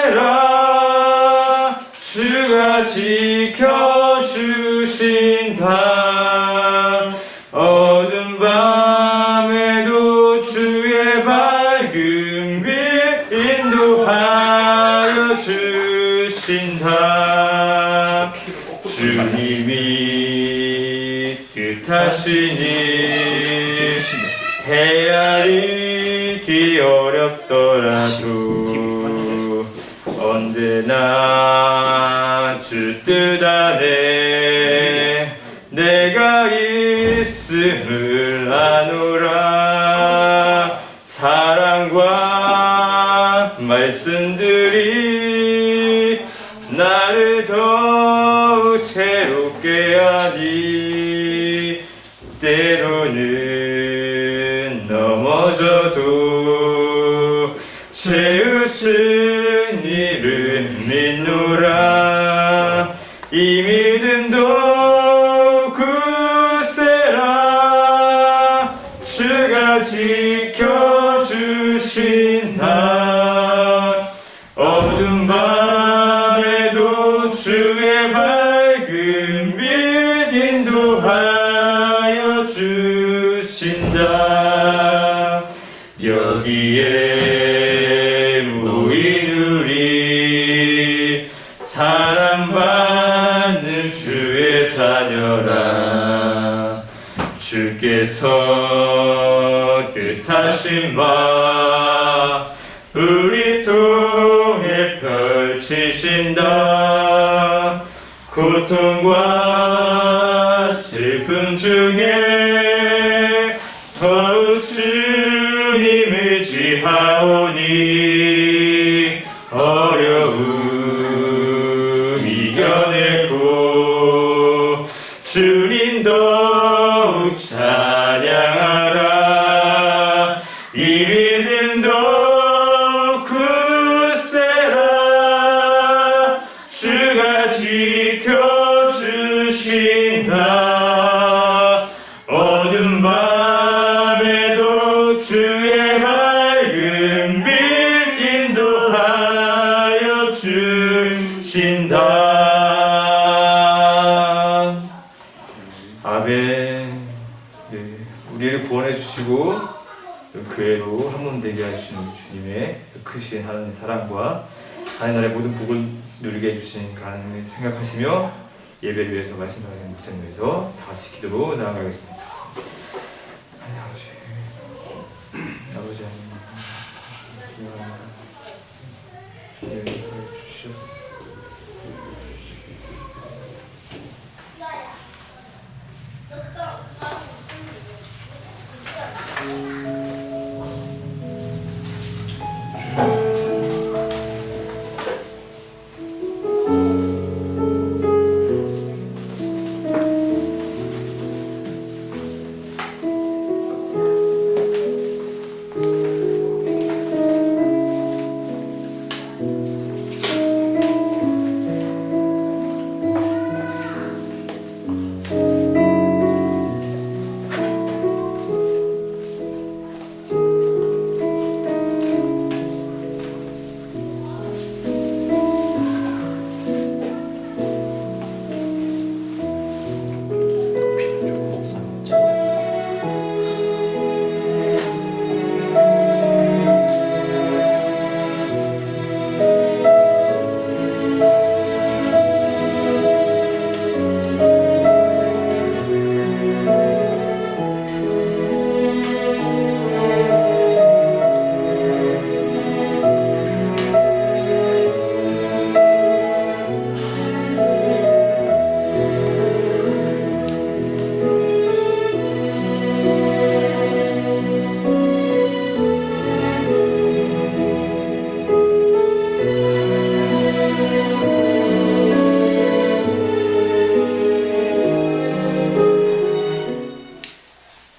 세라 주가 지켜주신다. 어두운 밤에도 주의 밝은 빛 인도하여 주신다. 주님이 뜻하시니 헤아리기 어렵더라도 언제나 주 뜻 안에 내가 있음을 아노라. 사랑과 말씀들이 나를 더욱 새롭게 하니 때로는 넘어져도 채우신 이를 믿노라. 이 믿음도 굳세라 주가 지켜주신다. 어두운 밤에도 주의 밝은 빛 인도하여 주신다. 여기에 모인 우리 사랑받는 주의 자녀라. 주께서 뜻하신 바 우리 통해 펼치신다. 고통과 슬픔 중에 더욱 주님 의지하오니 어려움 이겨내고 주님 더욱 찬양하라. 이 믿음도 굳세라 주가 지켜주신다. 어두운 밤에도 주의 밝은 빛 인도하여 주신다. 아멘. 네, 우리를 구원해 주시고 그 애로 한 몸 되게 하시는 주님의 크신 하나님의 사랑과 하나님 나라의 모든 복을 누리게 해주신 하나님을 생각하시며 예배를 위해서 말씀하는 목사님 위해서 다 같이 기도로 나아가겠습니다. 하나님 아버지 하나님 주님을 주시옵소서.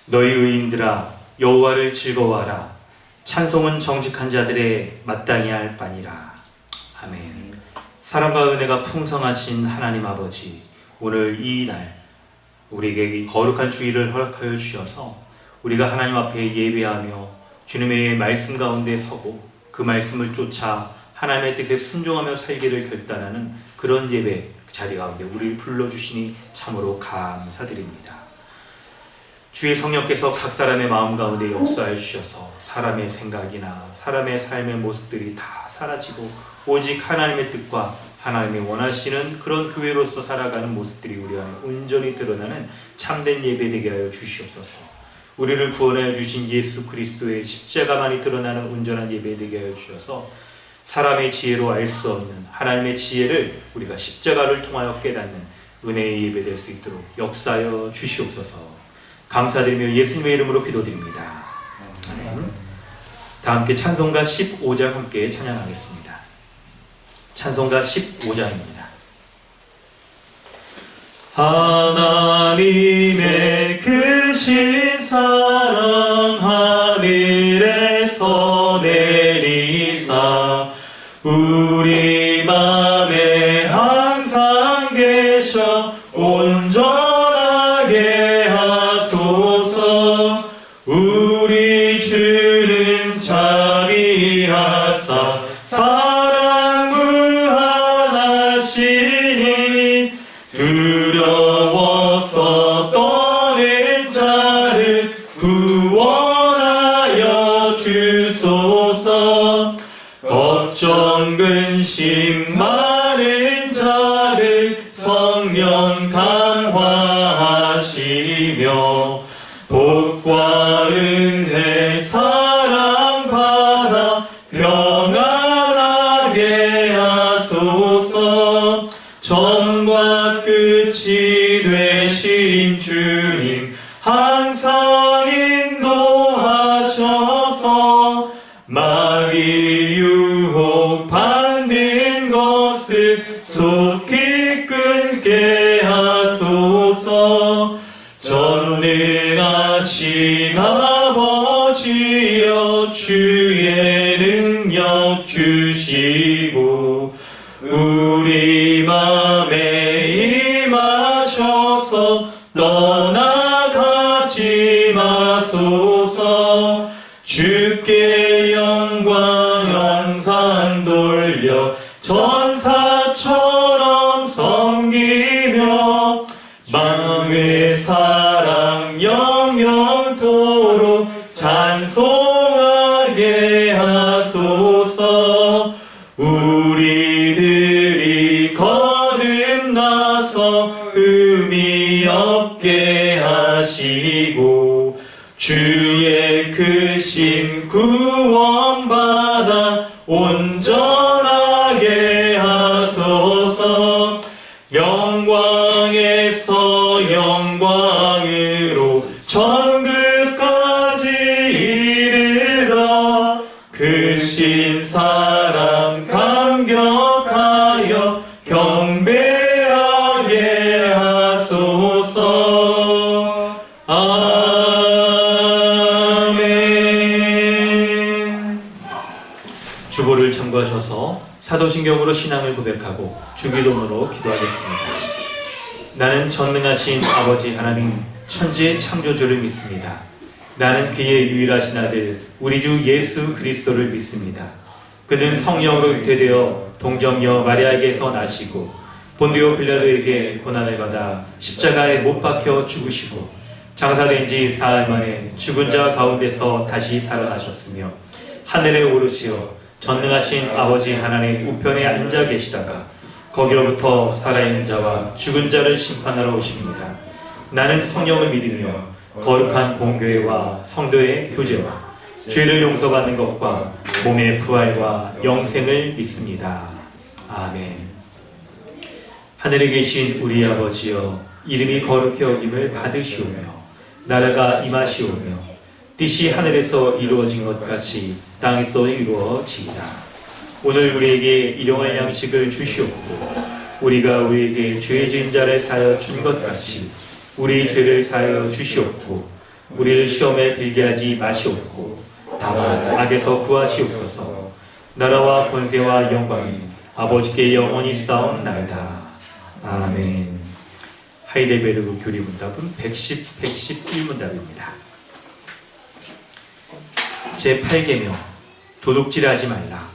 너희 의인들아 여호와를 즐거워하라. 찬송은 정직한 자들의 마땅히 할 바니라. 아멘. 사랑과 은혜가 풍성하신 하나님 아버지, 오늘 이 날 우리에게 이 거룩한 주일을 허락하여 주셔서 우리가 하나님 앞에 예배하며 주님의 말씀 가운데 서고 그 말씀을 쫓아 하나님의 뜻에 순종하며 살기를 결단하는 그런 예배 자리 가운데 우리를 불러주시니 참으로 감사드립니다. 주의 성령께서 각 사람의 마음 가운데 역사해 주셔서 사람의 생각이나 사람의 삶의 모습들이 다 사라지고 오직 하나님의 뜻과 하나님이 원하시는 그런 교회로서 살아가는 모습들이 우리 안에 온전히 드러나는 참된 예배 되게 하여 주시옵소서. 우리를 구원하여 주신 예수 그리스도의 십자가만이 드러나는 온전한 예배 되게 하여 주셔서 사람의 지혜로 알 수 없는 하나님의 지혜를 우리가 십자가를 통하여 깨닫는 은혜의 예배 될 수 있도록 역사하여 주시옵소서. 감사드리며 예수님의 이름으로 기도드립니다. 아멘. 다 함께 찬송가 15장 함께 찬양하겠습니다. 찬송가 15장입니다. 하나님의 크신 사랑 하늘에서 내리사 우리 맘에 항상 계셔 온전하게 하소서. 우리 주는 자비하사 사랑 무한하시니 두려워서 떠는 자를 구원하여 주소서. 걱정 근심 많은 자를 성령 강화하시며 복과 은혜 사랑 받아 평안하게 하소서. 전과 끝이 되신 주님 항상 인도하셔서 마귀 유혹 받는 것을 속히 끊게 하소서. 전능하신 아버지여 주의 능력 주시고 우리 맘에 임하셔서 떠나가지 마소서. 주께 영광 영상 돌려 전사처럼 섬기며 마음의 사랑 영영토록 찬송하게 하소서. 우리들이 거듭나서 의미 없게 하시고 주의 크신 구원받아 온전하게 하소서. 영광에서 영광으로 천국까지 이르러 크신 사랑 감격하여 경배하게 하소서. 아멘. 주보를 참고하셔서 사도신경으로 신앙을 고백하고 주기도문으로 기도하겠습니다. 나는 전능하신 아버지 하나님 천지의 창조주를 믿습니다. 나는 그의 유일하신 아들 우리 주 예수 그리스도를 믿습니다. 그는 성령으로 잉태되어 동정녀 마리아에게서 나시고 본디오 빌라도에게 고난을 받아 십자가에 못 박혀 죽으시고 장사된 지 사흘 만에 죽은 자 가운데서 다시 살아나셨으며 하늘에 오르시어 전능하신 아버지 하나님 우편에 앉아 계시다가 거기로부터 살아있는 자와 죽은 자를 심판하러 오십니다. 나는 성령을 믿으며 거룩한 공교회와 성도의 교제와 죄를 용서받는 것과 몸의 부활과 영생을 믿습니다. 아멘. 하늘에 계신 우리 아버지여 이름이 거룩히 여김을 받으시오며 나라가 임하시오며 뜻이 하늘에서 이루어진 것 같이 땅에서 이루어지이다. 오늘 우리에게 일용할 양식을 주시옵고 우리가 우리에게 죄 지은 자를 사하여 준 것 같이 우리 죄를 사하여 주시옵고 우리를 시험에 들게 하지 마시옵고 다만 악에서 구하시옵소서. 나라와 권세와 영광이 아버지께 영원히 싸움나이다. 아멘. 하이델베르그 교리문답은 111문답입니다. 제8계명 도둑질하지 말라.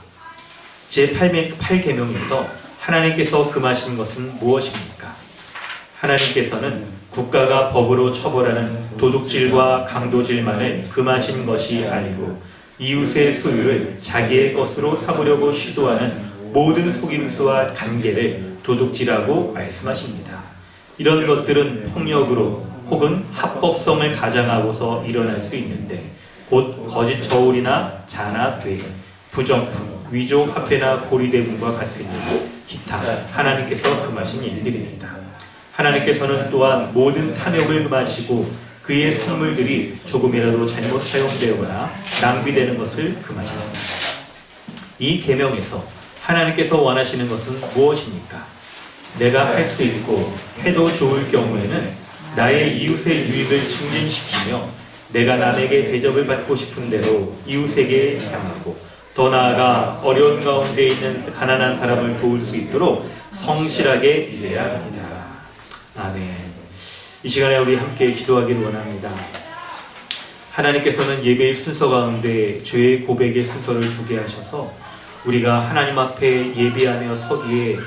제8계명에서 하나님께서 금하신 것은 무엇입니까? 하나님께서는 국가가 법으로 처벌하는 도둑질과 강도질만을 금하신 것이 아니고 이웃의 소유를 자기의 것으로 삼으려고 시도하는 모든 속임수와 관계를 도둑질하고 말씀하십니다. 이런 것들은 폭력으로 혹은 합법성을 가장하고서 일어날 수 있는데 곧 거짓 저울이나 자나 뇌, 부정품, 위조 화폐나 고리대금과 같은 일, 기타 하나님께서 금하신 일들입니다. 하나님께서는 또한 모든 탐욕을 금하시고 그의 선물들이 조금이라도 잘못 사용되거나 낭비되는 것을 금하십니다. 이 계명에서 하나님께서 원하시는 것은 무엇입니까? 내가 할 수 있고 해도 좋을 경우에는 나의 이웃의 유익을 증진시키며 내가 남에게 대접을 받고 싶은 대로 이웃에게 향하고 더 나아가 어려운 가운데 있는 가난한 사람을 도울 수 있도록 성실하게 일해야 합니다. 아멘. 이 시간에 우리 함께 기도하기를 원합니다. 하나님께서는 예배의 순서 가운데 죄의 고백의 순서를 두게 하셔서 우리가 하나님 앞에 예배하며 서기에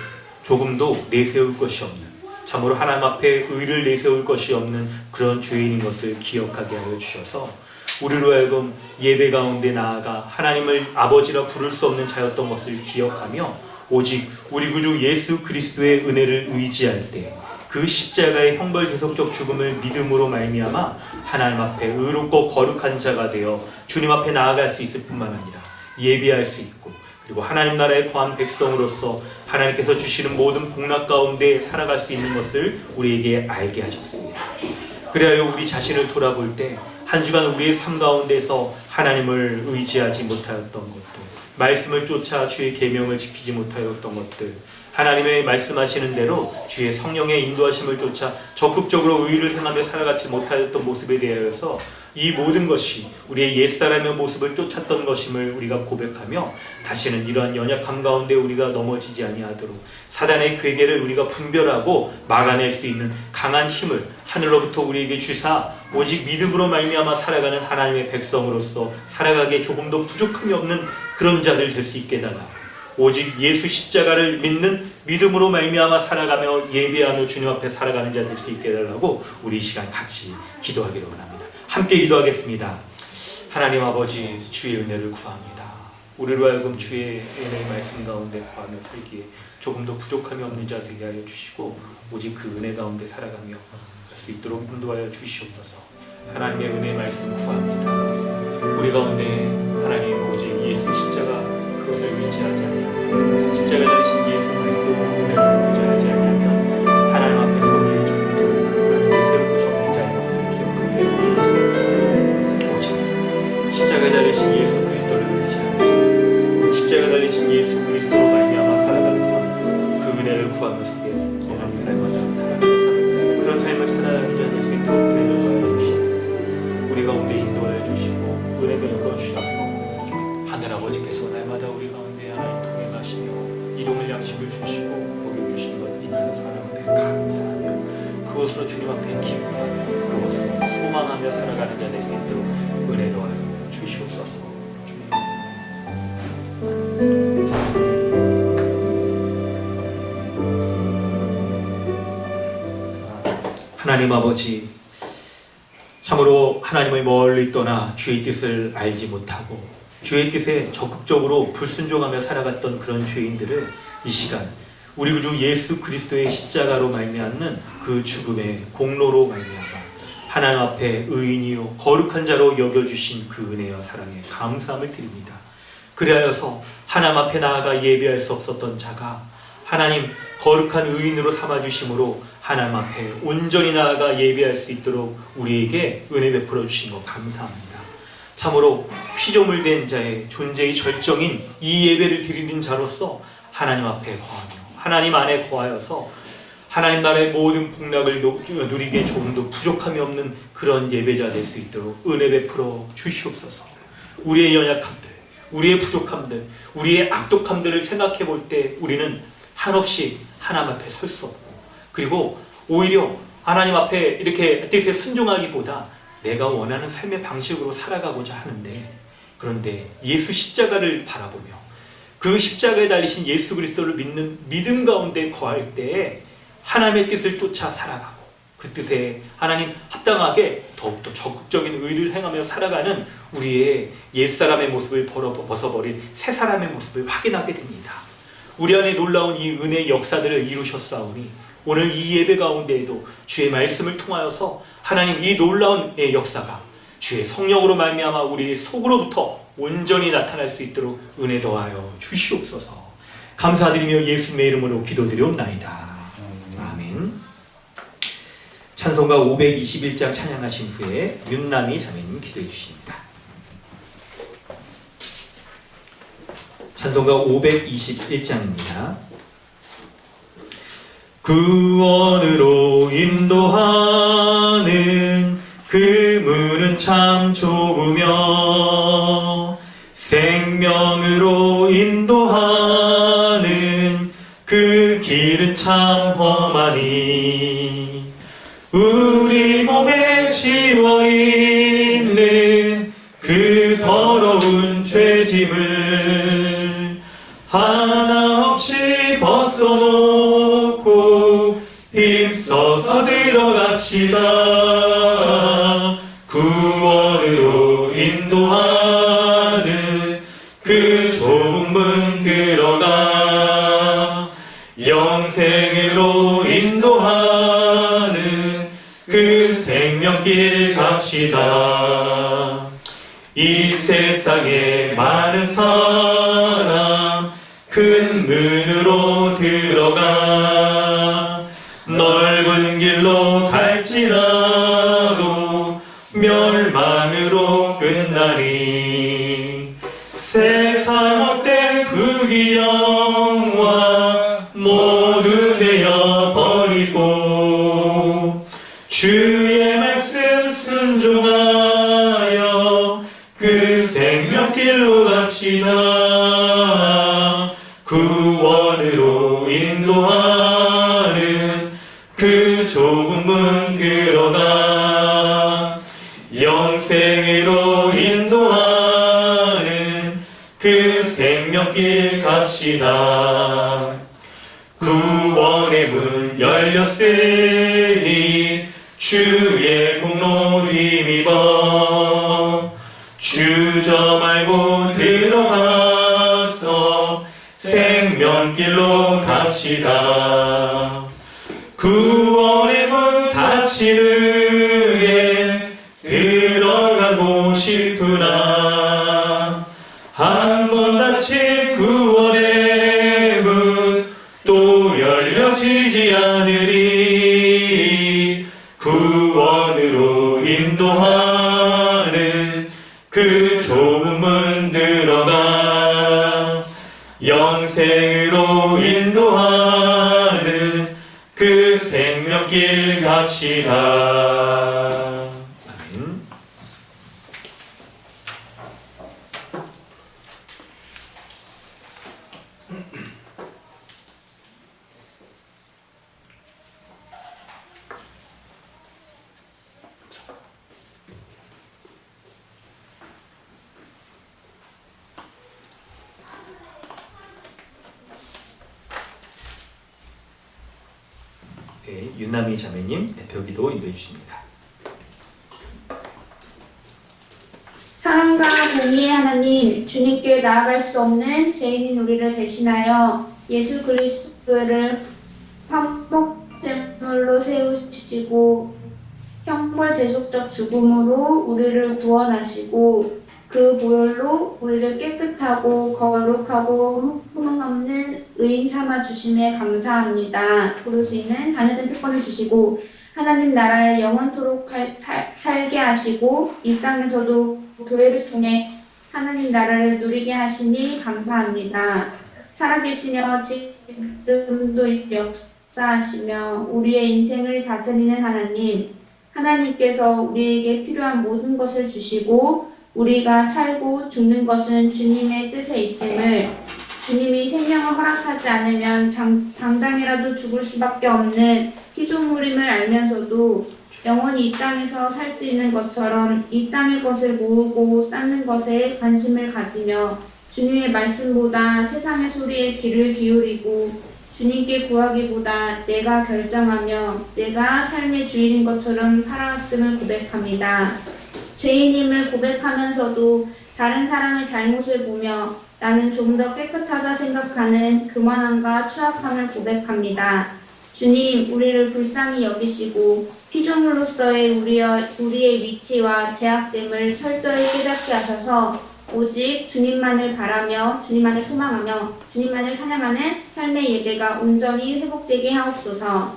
조금도 내세울 것이 없는, 참으로 하나님 앞에 의를 내세울 것이 없는 그런 죄인인 것을 기억하게 하여 주셔서 우리로 하여금 예배 가운데 나아가 하나님을 아버지라 부를 수 없는 자였던 것을 기억하며 오직 우리 구주 예수 그리스도의 은혜를 의지할 때 그 십자가의 형벌대속적 죽음을 믿음으로 말미암아 하나님 앞에 의롭고 거룩한 자가 되어 주님 앞에 나아갈 수 있을 뿐만 아니라 예배할 수 있고 그리고 하나님 나라의 거한 백성으로서 하나님께서 주시는 모든 복락 가운데 살아갈 수 있는 것을 우리에게 알게 하셨습니다. 그래야 우리 자신을 돌아볼 때 한 주간 우리의 삶 가운데서 하나님을 의지하지 못하였던 것들, 말씀을 쫓아 주의 계명을 지키지 못하였던 것들, 하나님의 말씀하시는 대로 주의 성령의 인도하심을 쫓아 적극적으로 의를 행하며 살아가지 못하였던 모습에 대하여서 이 모든 것이 우리의 옛사람의 모습을 쫓았던 것임을 우리가 고백하며 다시는 이러한 연약함 가운데 우리가 넘어지지 아니하도록 사단의 괴계를 우리가 분별하고 막아낼 수 있는 강한 힘을 하늘로부터 우리에게 주사 오직 믿음으로 말미암아 살아가는 하나님의 백성으로서 살아가기에 조금도 부족함이 없는 그런 자들 될 수 있게 해달라. 오직 예수 십자가를 믿는 믿음으로 말미암아 살아가며 예배하며 주님 앞에 살아가는 자 될 수 있게 해달라고 우리 이 시간 같이 기도하기를 원합니다. 함께 기도하겠습니다. 하나님 아버지, 주의 은혜를 구합니다. 우리로 하여금 주의 은혜의 말씀 가운데 거하며 살기에 조금도 부족함이 없는 자 되게 하여 주시고 오직 그 은혜 가운데 살아가며 갈 수 있도록 인도하여 주시옵소서. 하나님의 은혜의 말씀 구합니다. 우리 가운데 하나님 오직 예수 십자가 그것을 의지하지 않으면 십자가 달리신 예수 그리스도 은혜를 의지하지 않으면 하나님 앞에 서기에 조금도 내세울 것이 없는 자인 것을 기억하게 하옵소서. 오직 십자가 달리신 예수 그리스도를 의지하면서 십자가 달리신 예수 그리스도로 말미암아 살아가는 삶, 그 은혜를 구하며 서기에 하나님 날마다 살아가는 삶, 그런 삶을 살아가는 자 될 수 있도록 은혜를 구하여 주시옵소서. 우리 가운데 인도하여 주시고 은혜를 열어 주셔서 하늘 아버지께서 날마다 우리 가운데 하나님 통해 가시며 일용할 양식을 주시고 복을 주신 것 이날 사랑 앞에 감사하며 그것으로 주님 앞에 기뻐하며 그것으로 소망하며 살아가는 자 될 수 있도록 은혜로 하여 주시옵소서. 하나님 아버지, 참으로 하나님을 멀리 떠나 주의 뜻을 알지 못하고 주의 뜻에 적극적으로 불순종하며 살아갔던 그런 죄인들을 이 시간 우리 구주 예수 그리스도의 십자가로 말미암는 그 죽음의 공로로 말미암아 하나님 앞에 의인이요 거룩한 자로 여겨주신 그 은혜와 사랑에 감사함을 드립니다. 그리하여서 하나님 앞에 나아가 예배할 수 없었던 자가 하나님 거룩한 의인으로 삼아주심으로 하나님 앞에 온전히 나아가 예배할 수 있도록 우리에게 은혜 베풀어 주신 것 감사합니다. 참으로 피조물 된 자의 존재의 절정인 이 예배를 드리는 자로서 하나님 앞에 거하며 하나님 안에 거하여서 하나님 나라의 모든 복락을 누리기에 조금도 부족함이 없는 그런 예배자 될 수 있도록 은혜 베풀어 주시옵소서. 우리의 연약함들, 우리의 부족함들, 우리의 악독함들을 생각해 볼 때 우리는 한없이 하나님 앞에 설 수 없고 그리고 오히려 하나님 앞에 이렇게 뜻에 순종하기보다 내가 원하는 삶의 방식으로 살아가고자 하는데 그런데 예수 십자가를 바라보며 그 십자가에 달리신 예수 그리스도를 믿는 믿음 가운데 거할 때 하나님의 뜻을 쫓아 살아가고 그 뜻에 하나님 합당하게 더욱더 적극적인 의를 행하며 살아가는 우리의 옛사람의 모습을 벗어버린 새사람의 모습을 확인하게 됩니다. 우리 안에 놀라운 이 은혜의 역사들을 이루셨사오니 오늘 이 예배 가운데에도 주의 말씀을 통하여서 하나님 이 놀라운 역사가 주의 성령으로 말미암아 우리 속으로부터 온전히 나타날 수 있도록 은혜 더하여 주시옵소서. 감사드리며 예수님의 이름으로 기도드리옵나이다. 아멘. 찬송가 521장 찬양하신 후에 윤남이 자매님 기도해 주십니다. 찬송가 521장입니다. 구원으로 인도하는 그 문은 참 좁으며 생명으로 인도하는 그 길은 참 험하니 우리 몸에 지워있는 그 더러운 죄짐을 하나 없이 벗어놓고 힘써서 들어갑시다. 구원으로 인도하는 그 좁은 문 들어가 영생으로 인도하는 그 생명길 갑시다. 이 세상에 많은 사람 큰 문으로 들어가 넓은 길로 갈지라도 멸망으로 끝나니 세상 헛된 부귀영화 모두 내어버리고 주의 말씀 순종하여 그 생명길로 갑시다. 구원으로 인도하는 그 좁은 문 들어가 영생으로 인도하는 그 생명길 갑시다. 구원의 문 열렸으니 주의 공로 힘입어 주저 말고 들어가서 생명길로 갑시다. 구원의 문 닫히는에 들어가고 싶으나 한 번 닫힌 구원의 문 또 열려지지 않으리. 구원으로 인도하는 그 좁은 문 들어가 영생으로 인도하는 그 생명길 갑시다. 아멘. 네, 윤남이 자매님 대표기도 인도해 주십니다. 사랑과 공의의 하나님, 주님께 나아갈 수 없는 죄인인 우리를 대신하여 예수 그리스도를 화목제물로 세우시고 형벌대속적 죽음으로 우리를 구원하시고 그 보혈로 우리를 깨끗하고 거룩하고 흠없는 의인 삼아 주심에 감사합니다. 부를 수 있는 자녀된 특권을 주시고 하나님 나라에 영원토록 살게 하시고 이 땅에서도 교회를 통해 하나님 나라를 누리게 하시니 감사합니다. 살아계시며 지금도 역사하시며 우리의 인생을 다스리는 하나님, 하나님께서 우리에게 필요한 모든 것을 주시고 우리가 살고 죽는 것은 주님의 뜻에 있음을, 주님이 생명을 허락하지 않으면 당장이라도 죽을 수밖에 없는 피조물임을 알면서도 영원히 이 땅에서 살 수 있는 것처럼 이 땅의 것을 모으고 쌓는 것에 관심을 가지며 주님의 말씀보다 세상의 소리에 귀를 기울이고 주님께 구하기보다 내가 결정하며 내가 삶의 주인인 것처럼 살아왔음을 고백합니다. 죄인임을 고백하면서도 다른 사람의 잘못을 보며 나는 좀 더 깨끗하다 생각하는 교만함과 추악함을 고백합니다. 주님, 우리를 불쌍히 여기시고 피조물로서의 우리의 위치와 제약됨을 철저히 깨닫게 하셔서 오직 주님만을 바라며 주님만을 소망하며 주님만을 찬양하는 삶의 예배가 온전히 회복되게 하옵소서.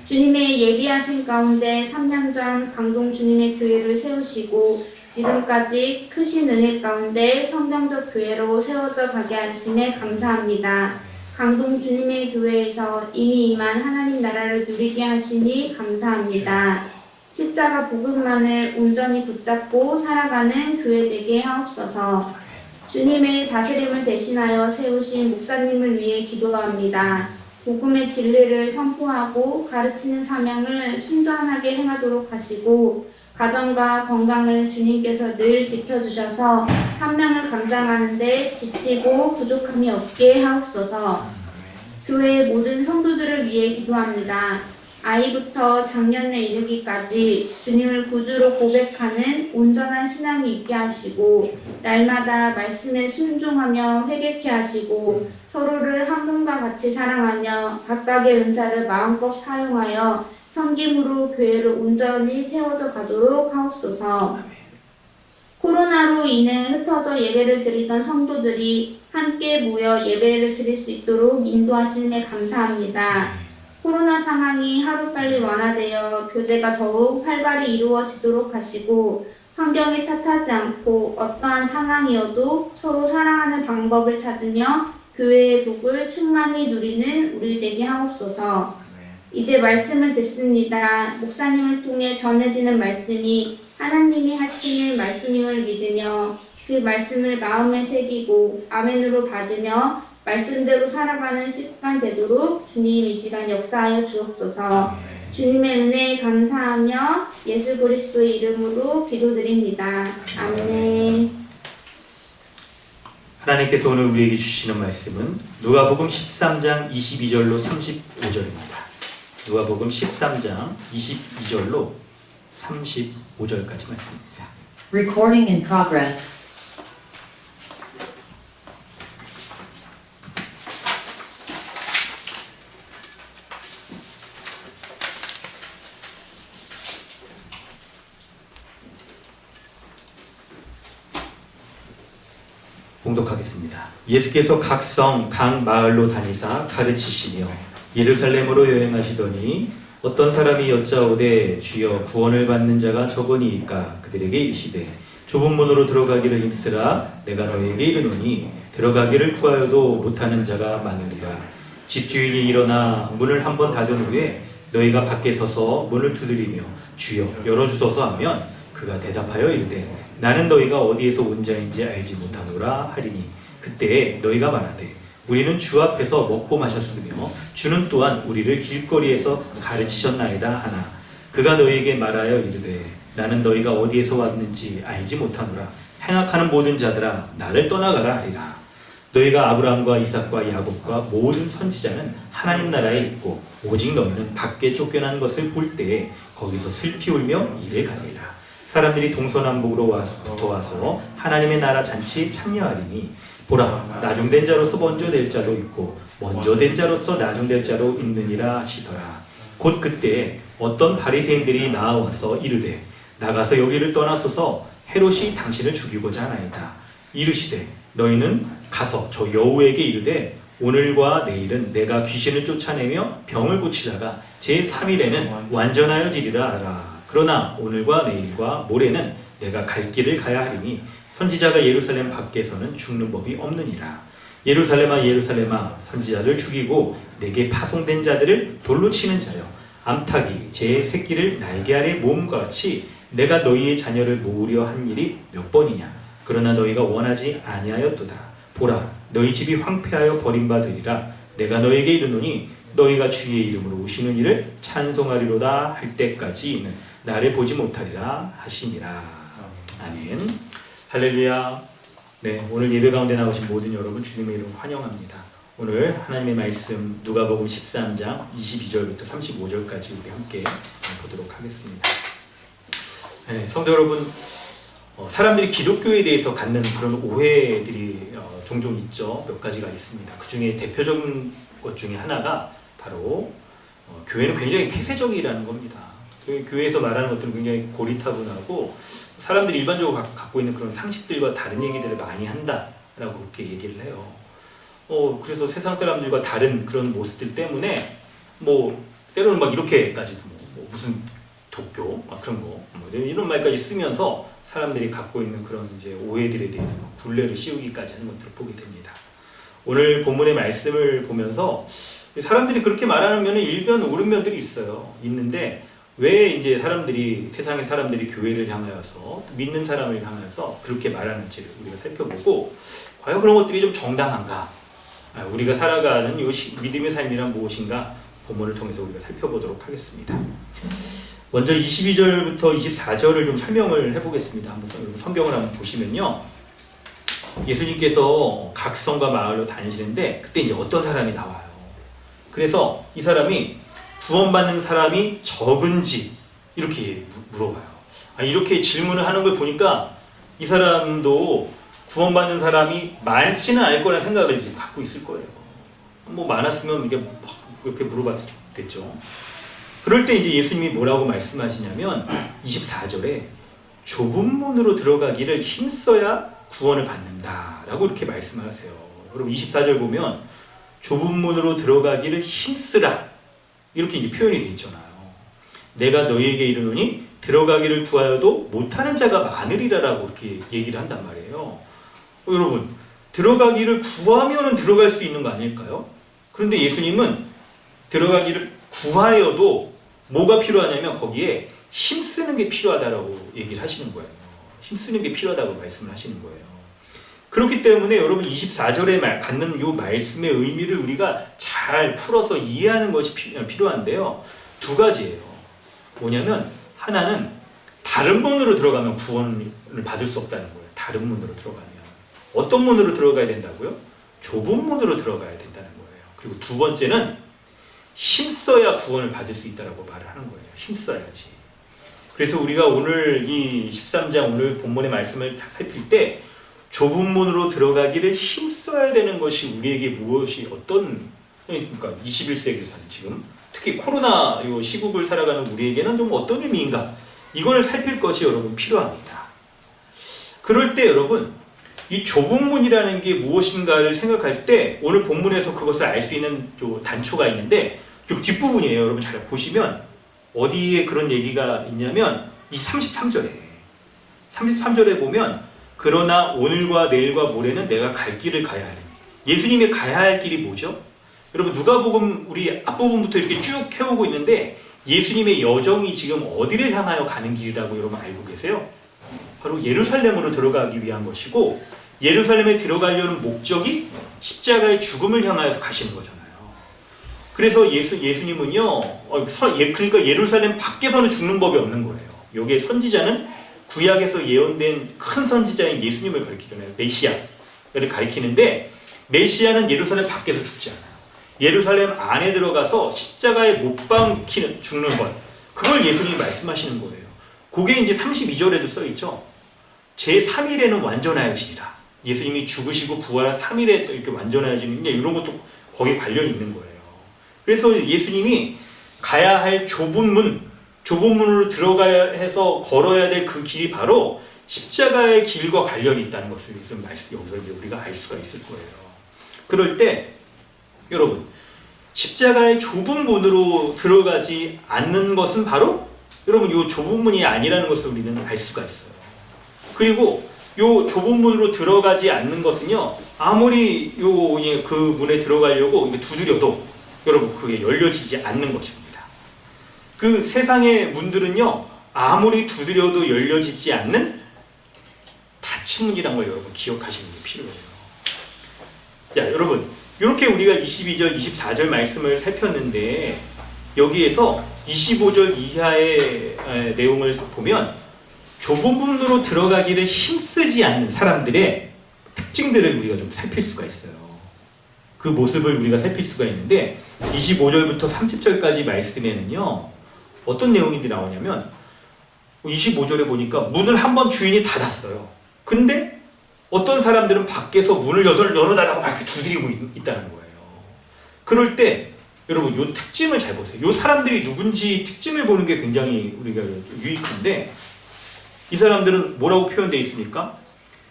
주님의 예비하신 가운데 3년 전 강동 주님의 교회를 세우시고 지금까지 크신 은혜 가운데 성경적 교회로 세워져 가게 하심에 감사합니다. 강동 주님의 교회에서 이미 임한 하나님 나라를 누리게 하시니 감사합니다. 십자가 복음만을 온전히 붙잡고 살아가는 교회 되게 하옵소서. 주님의 다스림을 대신하여 세우신 목사님을 위해 기도합니다. 복음의 진리를 선포하고 가르치는 사명을 순전하게 행하도록 하시고 가정과 건강을 주님께서 늘 지켜주셔서 사명을 감당하는 데 지치고 부족함이 없게 하옵소서. 교회의 모든 성도들을 위해 기도합니다. 아이부터 장년에 이르기까지 주님을 구주로 고백하는 온전한 신앙이 있게 하시고 날마다 말씀에 순종하며 회개케 하시고 서로를 한 몸과 같이 사랑하며 각각의 은사를 마음껏 사용하여 섬김으로 교회를 온전히 세워져 가도록 하옵소서. 코로나로 인해 흩어져 예배를 드리던 성도들이 함께 모여 예배를 드릴 수 있도록 인도하시는 감사합니다. 코로나 상황이 하루빨리 완화되어 교제가 더욱 활발히 이루어지도록 하시고 환경에 탓하지 않고 어떠한 상황이어도 서로 사랑하는 방법을 찾으며 교회의 복을 충만히 누리는 우리 되게 하옵소서. 이제 말씀을 듣습니다. 목사님을 통해 전해지는 말씀이 하나님이 하시는 말씀임을 믿으며 그 말씀을 마음에 새기고 아멘으로 받으며 말씀대로 살아가는 습관 되도록 주님 이 시간 역사하여 주옵소서. 주님의 은혜에 감사하며 예수 그리스도의 이름으로 기도드립니다. 아멘. 하나님께서 오늘 우리에게 주시는 말씀은 누가복음 13장 22절로 35절입니다. 누가복음 13장 22절로 35절까지 말씀입니다. Recording in progress. 봉독하겠습니다. 예수께서 각 성, 각 마을로 다니사 가르치시며 예루살렘으로 여행하시더니 어떤 사람이 여짜오되 주여 구원을 받는 자가 적으니이까 그들에게 이르시되 좁은 문으로 들어가기를 힘쓰라 내가 너에게 이르노니 들어가기를 구하여도 못하는 자가 많으리라. 집주인이 일어나 문을 한번 닫은 후에 너희가 밖에 서서 문을 두드리며 주여 열어주소서 하면 그가 대답하여 이르되 나는 너희가 어디에서 온 자인지 알지 못하노라 하리니 그때 너희가 말하되 우리는 주 앞에서 먹고 마셨으며 주는 또한 우리를 길거리에서 가르치셨나이다 하나 그가 너희에게 말하여 이르되 나는 너희가 어디에서 왔는지 알지 못하노라. 행악하는 모든 자들아 나를 떠나가라 하리라. 너희가 아브라함과 이삭과 야곱과 모든 선지자는 하나님 나라에 있고 오직 너희는 밖에 쫓겨난 것을 볼 때에 거기서 슬피 울며 이를 가리라. 사람들이 동서남북으로 붙어 와서 하나님의 나라 잔치에 참여하리니 보라 나중된 자로서 먼저 될 자도 있고 먼저 된 자로서 나중될 자도 있느니라 하시더라. 곧 그때 어떤 바리새인들이 나와서 이르되 나가서 여기를 떠나소서 헤롯이 당신을 죽이고자 하나이다. 이르시되 너희는 가서 저 여우에게 이르되 오늘과 내일은 내가 귀신을 쫓아내며 병을 고치다가 제3일에는 완전하여지리라 하라. 그러나 오늘과 내일과 모레는 내가 갈 길을 가야 하리니 선지자가 예루살렘 밖에서는 죽는 법이 없느니라. 예루살렘아 예루살렘아 선지자를 죽이고 내게 파송된 자들을 돌로 치는 자여 암탉이 제 새끼를 날개 아래 모음과 같이 내가 너희의 자녀를 모으려 한 일이 몇 번이냐. 그러나 너희가 원하지 아니하였도다. 보라 너희 집이 황폐하여 버림받으리라. 내가 너에게 이르노니 너희가 주의 이름으로 오시는 이를 찬송하리로다 할 때까지는 나를 보지 못하리라 하시니라. 아멘. 할렐루야. 네, 오늘 예배 가운데 나오신 모든 여러분 주님의 이름 환영합니다. 오늘 하나님의 말씀 누가복음 13장 22절부터 35절까지 우리 함께 보도록 하겠습니다. 네, 성도 여러분, 사람들이 기독교에 대해서 갖는 그런 오해들이 종종 있죠. 몇 가지가 있습니다. 그 중에 대표적인 것 중에 하나가 바로 교회는 굉장히 폐쇄적이라는 겁니다. 교회에서 말하는 것들은 굉장히 고리타분하고 사람들이 일반적으로 갖고 있는 그런 상식들과 다른 얘기들을 많이 한다라고 그렇게 얘기를 해요. 그래서 세상 사람들과 다른 그런 모습들 때문에 때로는 막 이렇게까지도 무슨 도교 그런 거 이런 말까지 쓰면서 사람들이 갖고 있는 그런 이제 오해들에 대해서 굴레를 씌우기까지 하는 것들을 보게 됩니다. 오늘 본문의 말씀을 보면서 사람들이 그렇게 말하는 일면 옳은 면들이 있는데 왜 이제 세상의 사람들이 교회를 향하여서 믿는 사람을 향하여서 그렇게 말하는지를 우리가 살펴보고 과연 그런 것들이 좀 정당한가? 우리가 살아가는 이 믿음의 삶이란 무엇인가? 본문을 통해서 우리가 살펴보도록 하겠습니다. 먼저 22절부터 24절을 좀 설명을 해보겠습니다. 한번 성경을 한번 보시면요. 예수님께서 각 성과 마을로 다니시는데 그때 이제 어떤 사람이 나와요. 그래서 이 사람이 구원받는 사람이 적은지 이렇게 물어봐요. 이렇게 질문을 하는 걸 보니까 이 사람도 구원받는 사람이 많지는 않을 거라는 생각을 지금 갖고 있을 거예요. 많았으면 이게 이렇게 물어봤겠죠. 그럴 때 이제 예수님이 뭐라고 말씀하시냐면 24절에 좁은 문으로 들어가기를 힘써야 구원을 받는다라고 이렇게 말씀하세요. 여러분 24절 보면 좁은 문으로 들어가기를 힘쓰라 이렇게 이제 표현이 되어 있잖아요. 내가 너희에게 이르노니 들어가기를 구하여도 못하는 자가 많으리라라고 이렇게 얘기를 한단 말이에요. 여러분 들어가기를 구하면은 들어갈 수 있는 거 아닐까요? 그런데 예수님은 들어가기를 구하여도 뭐가 필요하냐면 거기에 힘쓰는 게 필요하다라고 얘기를 하시는 거예요. 힘쓰는 게 필요하다고 말씀을 하시는 거예요. 그렇기 때문에 여러분 24절에 갖는 이 말씀의 의미를 우리가 잘 풀어서 이해하는 것이 필요한데요. 두 가지예요. 뭐냐면 하나는 다른 문으로 들어가면 구원을 받을 수 없다는 거예요. 다른 문으로 들어가면. 어떤 문으로 들어가야 된다고요? 좁은 문으로 들어가야 된다는 거예요. 그리고 두 번째는 힘써야 구원을 받을 수 있다고 말을 하는 거예요. 힘써야지. 그래서 우리가 오늘 이 13장 오늘 본문의 말씀을 살필 때 좁은 문으로 들어가기를 힘써야 되는 것이 우리에게 무엇이 그러니까 21세기를 사는 지금 특히 코로나 시국을 살아가는 우리에게는 좀 어떤 의미인가 이걸 살필 것이 여러분 필요합니다. 그럴 때 여러분 이 좁은 문이라는 게 무엇인가를 생각할 때 오늘 본문에서 그것을 알 수 있는 단초가 있는데 좀 뒷부분이에요. 여러분 잘 보시면 어디에 그런 얘기가 있냐면 이 33절에 보면 그러나 오늘과 내일과 모레는 내가 갈 길을 가야 하리. 예수님이 가야 할 길이 뭐죠? 여러분 누가복음 우리 앞부분부터 이렇게 쭉 해오고 있는데 예수님의 여정이 지금 어디를 향하여 가는 길이라고 여러분 알고 계세요? 바로 예루살렘으로 들어가기 위한 것이고 예루살렘에 들어가려는 목적이 십자가의 죽음을 향하여서 가시는 거잖아요. 그래서 예수님은요, 그러니까 예루살렘 밖에서는 죽는 법이 없는 거예요. 여기에 선지자는 구약에서 예언된 큰 선지자인 예수님을 가리키잖아요. 메시아를 가리키는데 메시아는 예루살렘 밖에서 죽지 않아요. 예루살렘 안에 들어가서 십자가에 못 박히는 죽는 것. 그걸 예수님이 말씀하시는 거예요. 그게 이제 32절에도 써있죠. 제3일에는 완전하여지리라. 예수님이 죽으시고 부활한 3일에 또 이렇게 완전하여지는 이런 것도 거기에 관련이 있는 거예요. 그래서 예수님이 가야 할 좁은 문으로 들어가야 해서 걸어야 될 그 길이 바로 십자가의 길과 관련이 있다는 것을 여기서 이제 우리가 알 수가 있을 거예요. 그럴 때 여러분 십자가의 좁은 문으로 들어가지 않는 것은 바로 여러분 이 좁은 문이 아니라는 것을 우리는 알 수가 있어요. 그리고 이 좁은 문으로 들어가지 않는 것은요 아무리 그 문에 들어가려고 두드려도 여러분 그게 열려지지 않는 것입니다. 그 세상의 문들은요 아무리 두드려도 열려지지 않는 닫힌 문이라는 걸 여러분 기억하시는 게 필요해요. 자 여러분 이렇게 우리가 22절 24절 말씀을 살폈는데 여기에서 25절 이하의 내용을 보면 좁은 문으로 들어가기를 힘쓰지 않는 사람들의 특징들을 우리가 좀 살필 수가 있어요. 그 모습을 우리가 살필 수가 있는데 25절부터 30절까지 말씀에는요. 어떤 내용이 나오냐면 25절에 보니까 문을 한번 주인이 닫았어요. 근데 어떤 사람들은 밖에서 문을 열어달라고 막 이렇게 두드리고 있다는 거예요. 그럴 때 여러분 요 특징을 잘 보세요. 요 사람들이 누군지 특징을 보는 게 굉장히 우리가 유익한데 이 사람들은 뭐라고 표현되어 있습니까?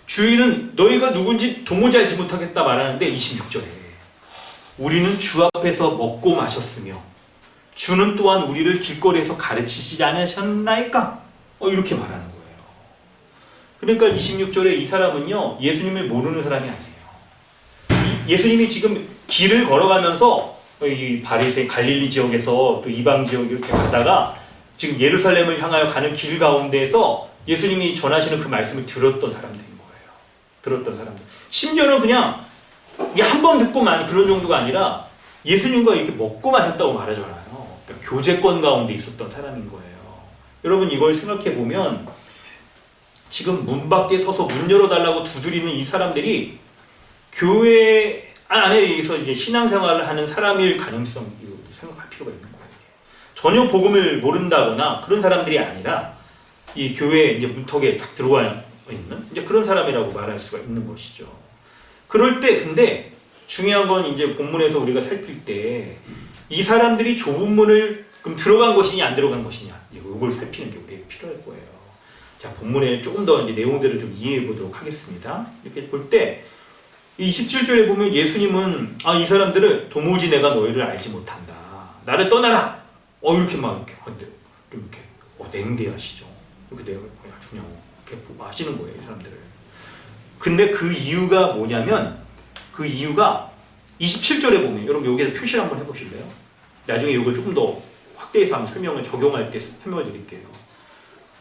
주인은 너희가 누군지 도무지 알지 못하겠다 말하는데 26절에 우리는 주 앞에서 먹고 마셨으며 주는 또한 우리를 길거리에서 가르치지 않으셨나이까? 이렇게 말하는 거예요. 그러니까 26절에 이 사람은요 예수님을 모르는 사람이 아니에요. 예수님이 지금 길을 걸어가면서 이 바리새 갈릴리 지역에서 또 이방 지역 이렇게 가다가 지금 예루살렘을 향하여 가는 길 가운데에서 예수님이 전하시는 그 말씀을 들었던 사람들인 거예요. 들었던 사람들. 심지어는 그냥 한 번 듣고만 그런 정도가 아니라 예수님과 이렇게 먹고 마셨다고 말하잖아요. 그러니까 교제권 가운데 있었던 사람인 거예요. 여러분 이걸 생각해 보면 지금 문 밖에 서서 문 열어달라고 두드리는 이 사람들이 교회 안에서 이제 신앙생활을 하는 사람일 가능성을 생각할 필요가 있는 거예요. 전혀 복음을 모른다거나 그런 사람들이 아니라 이 교회 이제 문턱에 딱 들어와 있는 이제 그런 사람이라고 말할 수가 있는 것이죠. 그럴 때 근데 중요한 건 이제 본문에서 우리가 살필 때 이 사람들이 좁은 문을 그럼 들어간 것이냐 안 들어간 것이냐 이걸 살피는 게 우리에게 필요할 거예요. 자 본문에 조금 더 이제 내용들을 좀 이해해 보도록 하겠습니다. 이렇게 볼 때 27절에 보면 예수님은 이 사람들을 도무지 내가 너희를 알지 못한다. 나를 떠나라. 이렇게 막 이렇게 냉대하시죠. 이렇게 내가 그냥 이렇게 하시는 거예요, 이 사람들을. 근데 그 이유가 뭐냐면 그 이유가 27절에 보면 여러분 여기에서 표시를 한번 해보실래요? 나중에 이걸 조금 더 확대해서 한번 설명을 적용할 때 설명을 드릴게요.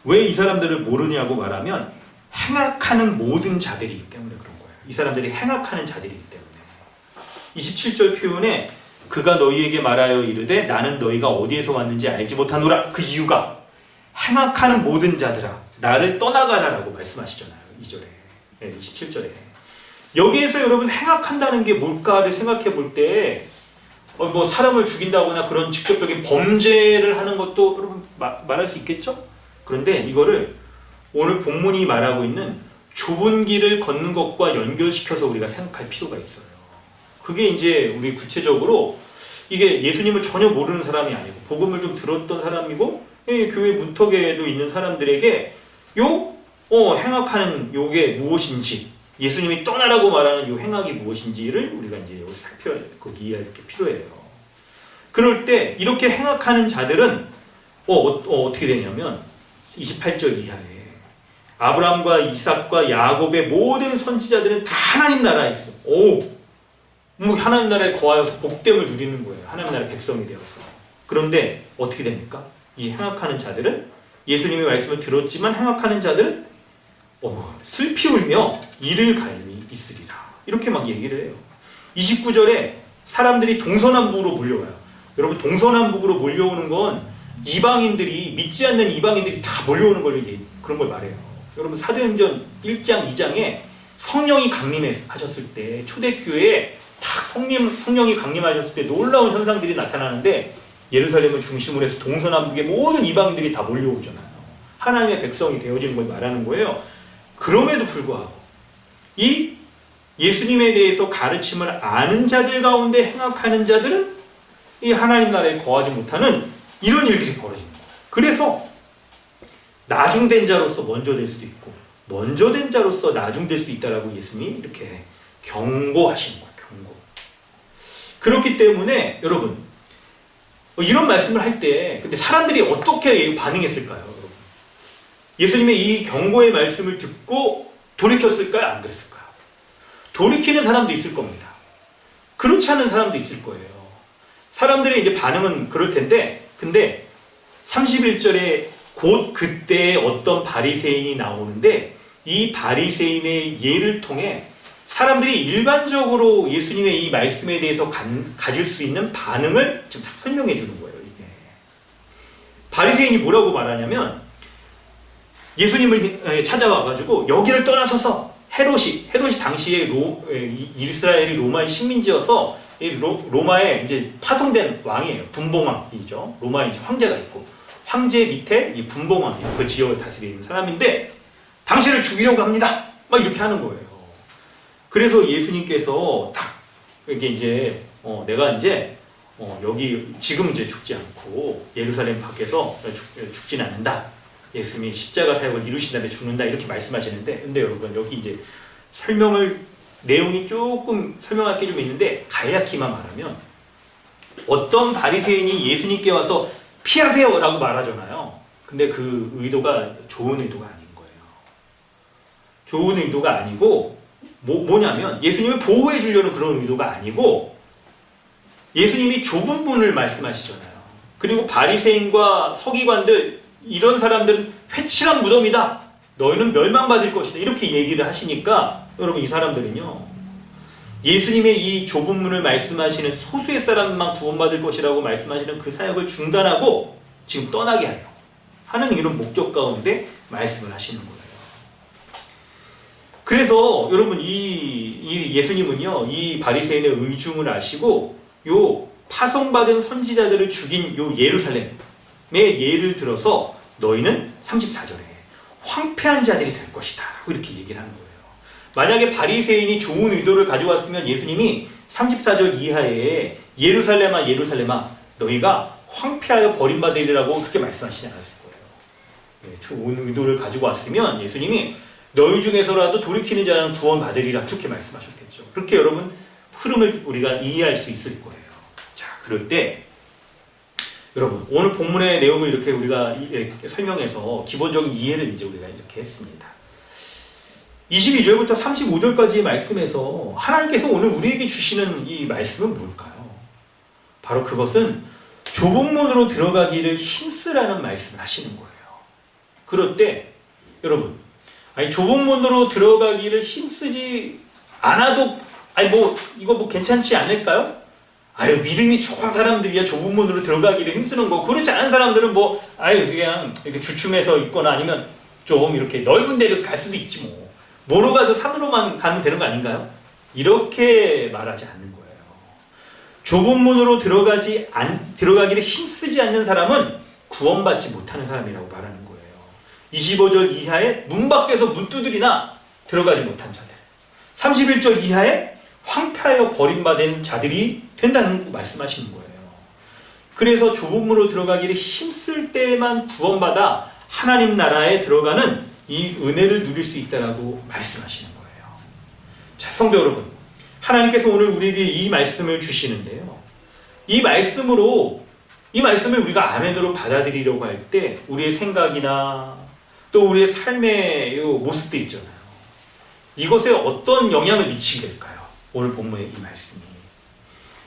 왜 이 사람들을 모르냐고 말하면 행악하는 모든 자들이기 때문에 그런 거예요. 이 사람들이 행악하는 자들이기 때문에 27절 표현에 그가 너희에게 말하여 이르되 나는 너희가 어디에서 왔는지 알지 못하노라. 그 이유가 행악하는 모든 자들아 나를 떠나가라라고 말씀하시잖아요. 2절에 27절에 여기에서 여러분 행악한다는 게 뭘까를 생각해 볼 때 뭐 사람을 죽인다거나 그런 직접적인 범죄를 하는 것도 여러분 말할 수 있겠죠? 그런데 이거를 오늘 본문이 말하고 있는 좁은 길을 걷는 것과 연결시켜서 우리가 생각할 필요가 있어요. 그게 이제 우리 구체적으로 이게 예수님을 전혀 모르는 사람이 아니고 복음을 좀 들었던 사람이고 교회 문턱에도 있는 사람들에게 행악하는 요게 무엇인지 예수님이 떠나라고 말하는 요 행악이 무엇인지를 우리가 이제 여기서 살펴야 이해할 게 필요해요. 그럴 때 이렇게 행악하는 자들은 어떻게 되냐면 28절 이하에 아브라함과 이삭과 야곱의 모든 선지자들은 다 하나님 나라에 있어. 하나님 나라에 거하여서 복됨을 누리는 거예요. 하나님 나라의 백성이 되어서. 그런데 어떻게 됩니까? 이 행악하는 자들은 예수님의 말씀을 들었지만 행악하는 자들은 슬피 울며 이를 갈미 있으리라. 이렇게 막 얘기를 해요. 29절에 사람들이 동서남북으로 몰려와요. 여러분 동서남북으로 몰려오는 건 이방인들이 믿지 않는 이방인들이 다 몰려오는 걸 그런 걸 말해요. 여러분 사도행전 1장 2장에 성령이 강림하셨을 때 초대교회에 딱 성령이 강림하셨을 때 놀라운 현상들이 나타나는데 예루살렘을 중심으로 해서 동서남북의 모든 이방인들이 다 몰려오잖아요. 하나님의 백성이 되어지는 걸 말하는 거예요. 그럼에도 불구하고 이 예수님에 대해서 가르침을 아는 자들 가운데 행악하는 자들은 이 하나님 나라에 거하지 못하는 이런 일들이 벌어지는 거예요. 그래서 나중된 자로서 먼저 될 수도 있고 먼저 된 자로서 나중될 수 있다라고 예수님이 이렇게 경고하시는 거예요. 경고. 그렇기 때문에 여러분 이런 말씀을 할 때 근데 사람들이 어떻게 반응했을까요? 여러분? 예수님의 이 경고의 말씀을 듣고 돌이켰을까요? 안 그랬을까요? 돌이키는 사람도 있을 겁니다. 그렇지 않은 사람도 있을 거예요. 사람들의 이제 반응은 그럴 텐데 근데 31절에 곧 그때 어떤 바리새인이 나오는데 이 바리새인의 예를 통해 사람들이 일반적으로 예수님의 이 말씀에 대해서 가질 수 있는 반응을 지금 딱 설명해 주는 거예요. 이게 바리새인이 뭐라고 말하냐면 예수님을 찾아와가지고 여기를 떠나서서 헤롯이 당시에 이스라엘이 로마의 식민지여서 로마에 이제 파송된 왕이에요. 분봉왕이죠. 로마에 이제 황제가 있고 황제 밑에 이 분봉왕이 그 지역을 다스리는 사람인데 당신을 죽이려고 합니다. 막 이렇게 하는 거예요. 그래서 예수님께서 딱 이게 이제 내가 이제 여기 지금 이제 죽지 않고 예루살렘 밖에서 죽지는 않는다. 예수님이 십자가 사역을 이루신 다음에 죽는다 이렇게 말씀하시는데, 근데 여러분 여기 이제 내용이 조금 설명할 게 좀 있는데 간략히만 말하면 어떤 바리새인이 예수님께 와서 피하세요라고 말하잖아요. 근데 그 의도가 좋은 의도가 아닌 거예요. 좋은 의도가 아니고 뭐냐면 예수님을 보호해 주려는 그런 의도가 아니고 예수님이 좁은 문을 말씀하시잖아요. 그리고 바리새인과 서기관들 이런 사람들은 회칠한 무덤이다. 너희는 멸망받을 것이다. 이렇게 얘기를 하시니까 여러분 이 사람들은요. 예수님의 이 좁은 문을 말씀하시는 소수의 사람만 구원받을 것이라고 말씀하시는 그 사역을 중단하고 지금 떠나게 하는 이런 목적 가운데 말씀을 하시는 거예요. 그래서 여러분 이 예수님은요. 이 바리새인의 의중을 아시고 요 파송받은 선지자들을 죽인 요 예루살렘의 예를 들어서 너희는 34절에 황폐한 자들이 될 것이다. 이렇게 얘기를 하는 거예요. 만약에 바리새인이 좋은 의도를 가져왔으면 예수님이 34절 이하에 예루살렘아 예루살렘아 너희가 황폐하여 버림받으리라고 그렇게 말씀하시지 않았을 거예요. 좋은 의도를 가지고 왔으면 예수님이 너희 중에서라도 돌이키는 자는 구원받으리라 그렇게 말씀하셨겠죠. 그렇게 여러분 흐름을 우리가 이해할 수 있을 거예요. 자, 그럴 때 여러분 오늘 본문의 내용을 이렇게 우리가 설명해서 기본적인 이해를 이제 우리가 이렇게 했습니다. 22절부터 35절까지의 말씀에서 하나님께서 오늘 우리에게 주시는 이 말씀은 뭘까요? 바로 그것은 좁은 문으로 들어가기를 힘쓰라는 말씀을 하시는 거예요. 그럴 때 여러분 좁은 문으로 들어가기를 힘쓰지 않아도 이거 괜찮지 않을까요? 믿음이 좋은 사람들이야 좁은 문으로 들어가기를 힘쓰는 거. 그렇지 않은 사람들은 그냥 이렇게 주춤해서 있거나 아니면 좀 이렇게 넓은 데를 갈 수도 있지 뭐. 뭐로 가도 산으로만 가면 되는 거 아닌가요? 이렇게 말하지 않는 거예요. 좁은 문으로 들어가기를 힘쓰지 않는 사람은 구원받지 못하는 사람이라고 말하는 거예요. 25절 이하에 문 밖에서 문 두드리나 들어가지 못한 자들. 31절 이하에 황폐하여 버림받은 자들이 된다는 말씀하시는 거예요. 그래서 좁은 문으로 들어가기를 힘쓸 때만 구원받아 하나님 나라에 들어가는 이 은혜를 누릴 수 있다라고 말씀하시는 거예요. 자, 성도 여러분, 하나님께서 오늘 우리에게 이 말씀을 주시는데요. 이 말씀을 우리가 아멘으로 받아들이려고 할 때 우리의 생각이나 또 우리의 삶의 모습도 있잖아요. 이것에 어떤 영향을 미치게 될까요? 오늘 본문의 이 말씀이.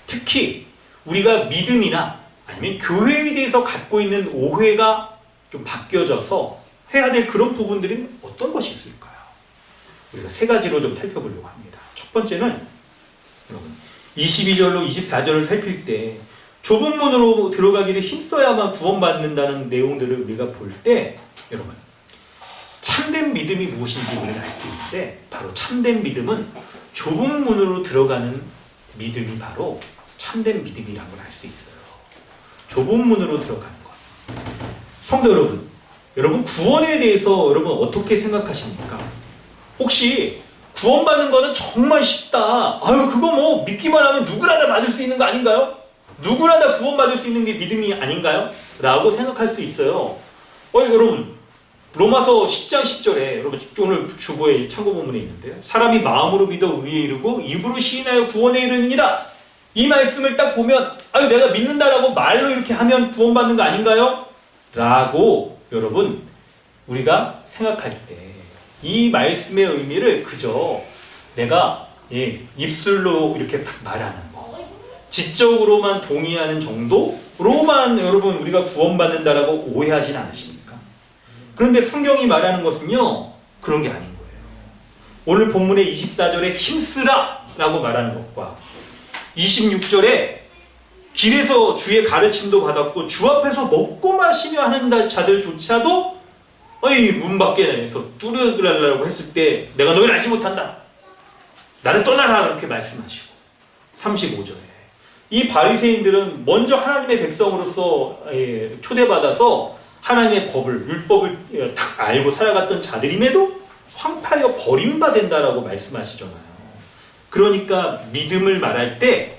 특히 우리가 믿음이나 아니면 교회에 대해서 갖고 있는 오해가 좀 바뀌어져서 해야 될 그런 부분들은 어떤 것이 있을까요? 우리가 세 가지로 좀 살펴보려고 합니다. 첫 번째는 여러분 22절로 24절을 살필 때 좁은 문으로 들어가기를 힘써야만 구원받는다는 내용들을 우리가 볼 때 여러분 참된 믿음이 무엇인지 우리가 알 수 있는데 바로 참된 믿음은 좁은 문으로 들어가는 믿음이 바로 참된 믿음이라는 걸 알 수 있어요. 좁은 문으로 들어가는 것. 성도 여러분 구원에 대해서 여러분 어떻게 생각하십니까? 혹시 구원받는 거는 정말 쉽다. 그거 믿기만 하면 누구나 다 받을 수 있는 거 아닌가요? 누구나 다 구원받을 수 있는 게 믿음이 아닌가요? 라고 생각할 수 있어요. 여러분 로마서 10장 10절에 여러분 오늘 주보에 참고 본문에 있는데요. 사람이 마음으로 믿어 의에 이르고 입으로 시인하여 구원에 이르느니라. 이 말씀을 딱 보면 내가 믿는다라고 말로 이렇게 하면 구원받는 거 아닌가요? 라고 여러분 우리가 생각할 때 이 말씀의 의미를 그저 내가 입술로 이렇게 딱 말하는 거 지적으로만 동의하는 정도로만 여러분 우리가 구원받는다라고 오해하진 않으십니까? 그런데 성경이 말하는 것은요 그런 게 아닌 거예요. 오늘 본문의 24절에 힘쓰라 라고 말하는 것과 26절에 길에서 주의 가르침도 받았고 주 앞에서 먹고 마시며 하는 자들조차도 아니 문 밖에서 뚫어들라고 했을 때 내가 너희를 알지 못한다. 나를 떠나라 이렇게 말씀하시고 35절에 이 바리새인들은 먼저 하나님의 백성으로서 초대받아서 하나님의 법을 율법을 딱 알고 살아갔던 자들임에도 황폐하여 버림받는다라고 말씀하시잖아요. 그러니까 믿음을 말할 때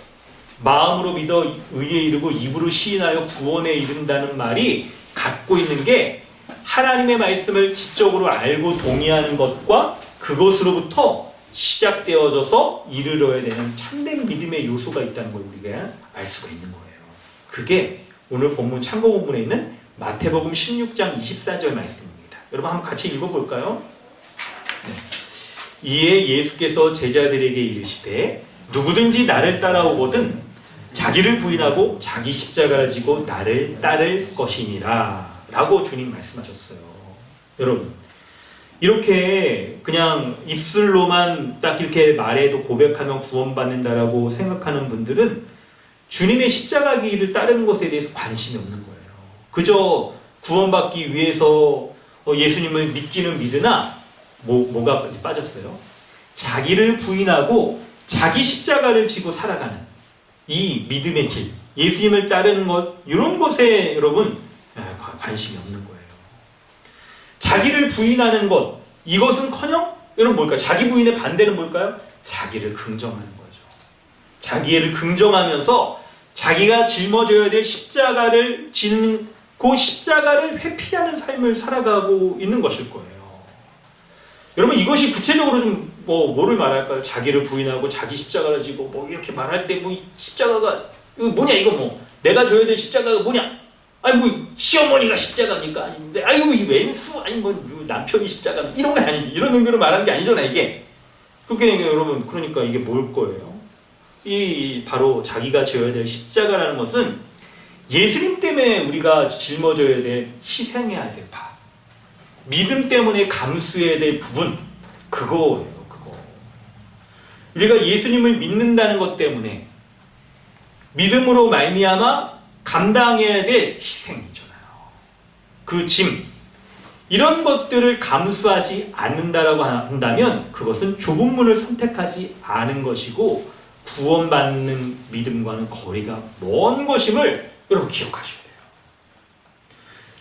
마음으로 믿어 의에 이르고 입으로 시인하여 구원에 이른다는 말이 갖고 있는 게 하나님의 말씀을 지적으로 알고 동의하는 것과 그것으로부터 시작되어져서 이르러야 되는 참된 믿음의 요소가 있다는 걸 우리가 알 수가 있는 거예요. 그게 오늘 본문 참고 본문에 있는 마태복음 16장 24절 말씀입니다. 여러분 한번 같이 읽어볼까요? 네. 이에 예수께서 제자들에게 이르시되 누구든지 나를 따라오거든 자기를 부인하고 자기 십자가를 지고 나를 따를 것이니라 라고 주님 말씀하셨어요. 여러분 이렇게 그냥 입술로만 딱 이렇게 말해도 고백하면 구원받는다라고 생각하는 분들은 주님의 십자가 길을 따르는 것에 대해서 관심이 없는 거예요. 그저 구원받기 위해서 예수님을 믿기는 믿으나 뭐가 빠졌어요? 자기를 부인하고 자기 십자가를 지고 살아가는 이 믿음의 길, 예수님을 따르는 것, 이런 것에 여러분 관심이 없는 거예요. 자기를 부인하는 것, 이것은커녕 여러분 뭘까요? 자기 부인의 반대는 뭘까요? 자기를 긍정하는 거죠. 자기를 긍정하면서 자기가 짊어져야 될 십자가를 지는 그 십자가를 회피하는 삶을 살아가고 있는 것일 거예요. 여러분 이것이 구체적으로 좀 뭐를 말할까요? 자기를 부인하고 자기 십자가를 지고 뭐 이렇게 말할 때 뭐 십자가가 이거 뭐냐 이거 뭐 내가 져야 될 십자가가 뭐냐? 아니 뭐 시어머니가 십자가니까 아닌데 아이고 이 왼수 아니 뭐 남편이 십자가 이런 거 아니지 이런 의미로 말하는 게 아니잖아 이게. 그러니까 여러분 그러니까 이게 뭘 거예요? 이 바로 자기가 져야 될 십자가라는 것은 예수님 때문에 우리가 짊어져야 될 희생해야 될 바. 믿음 때문에 감수해야 될 부분 그거예요. 그거. 우리가 예수님을 믿는다는 것 때문에 믿음으로 말미암아 감당해야 될 희생이잖아요. 그 짐 이런 것들을 감수하지 않는다라고 한다면 그것은 좁은 문을 선택하지 않은 것이고 구원받는 믿음과는 거리가 먼 것임을 여러분 기억하셔야 돼요.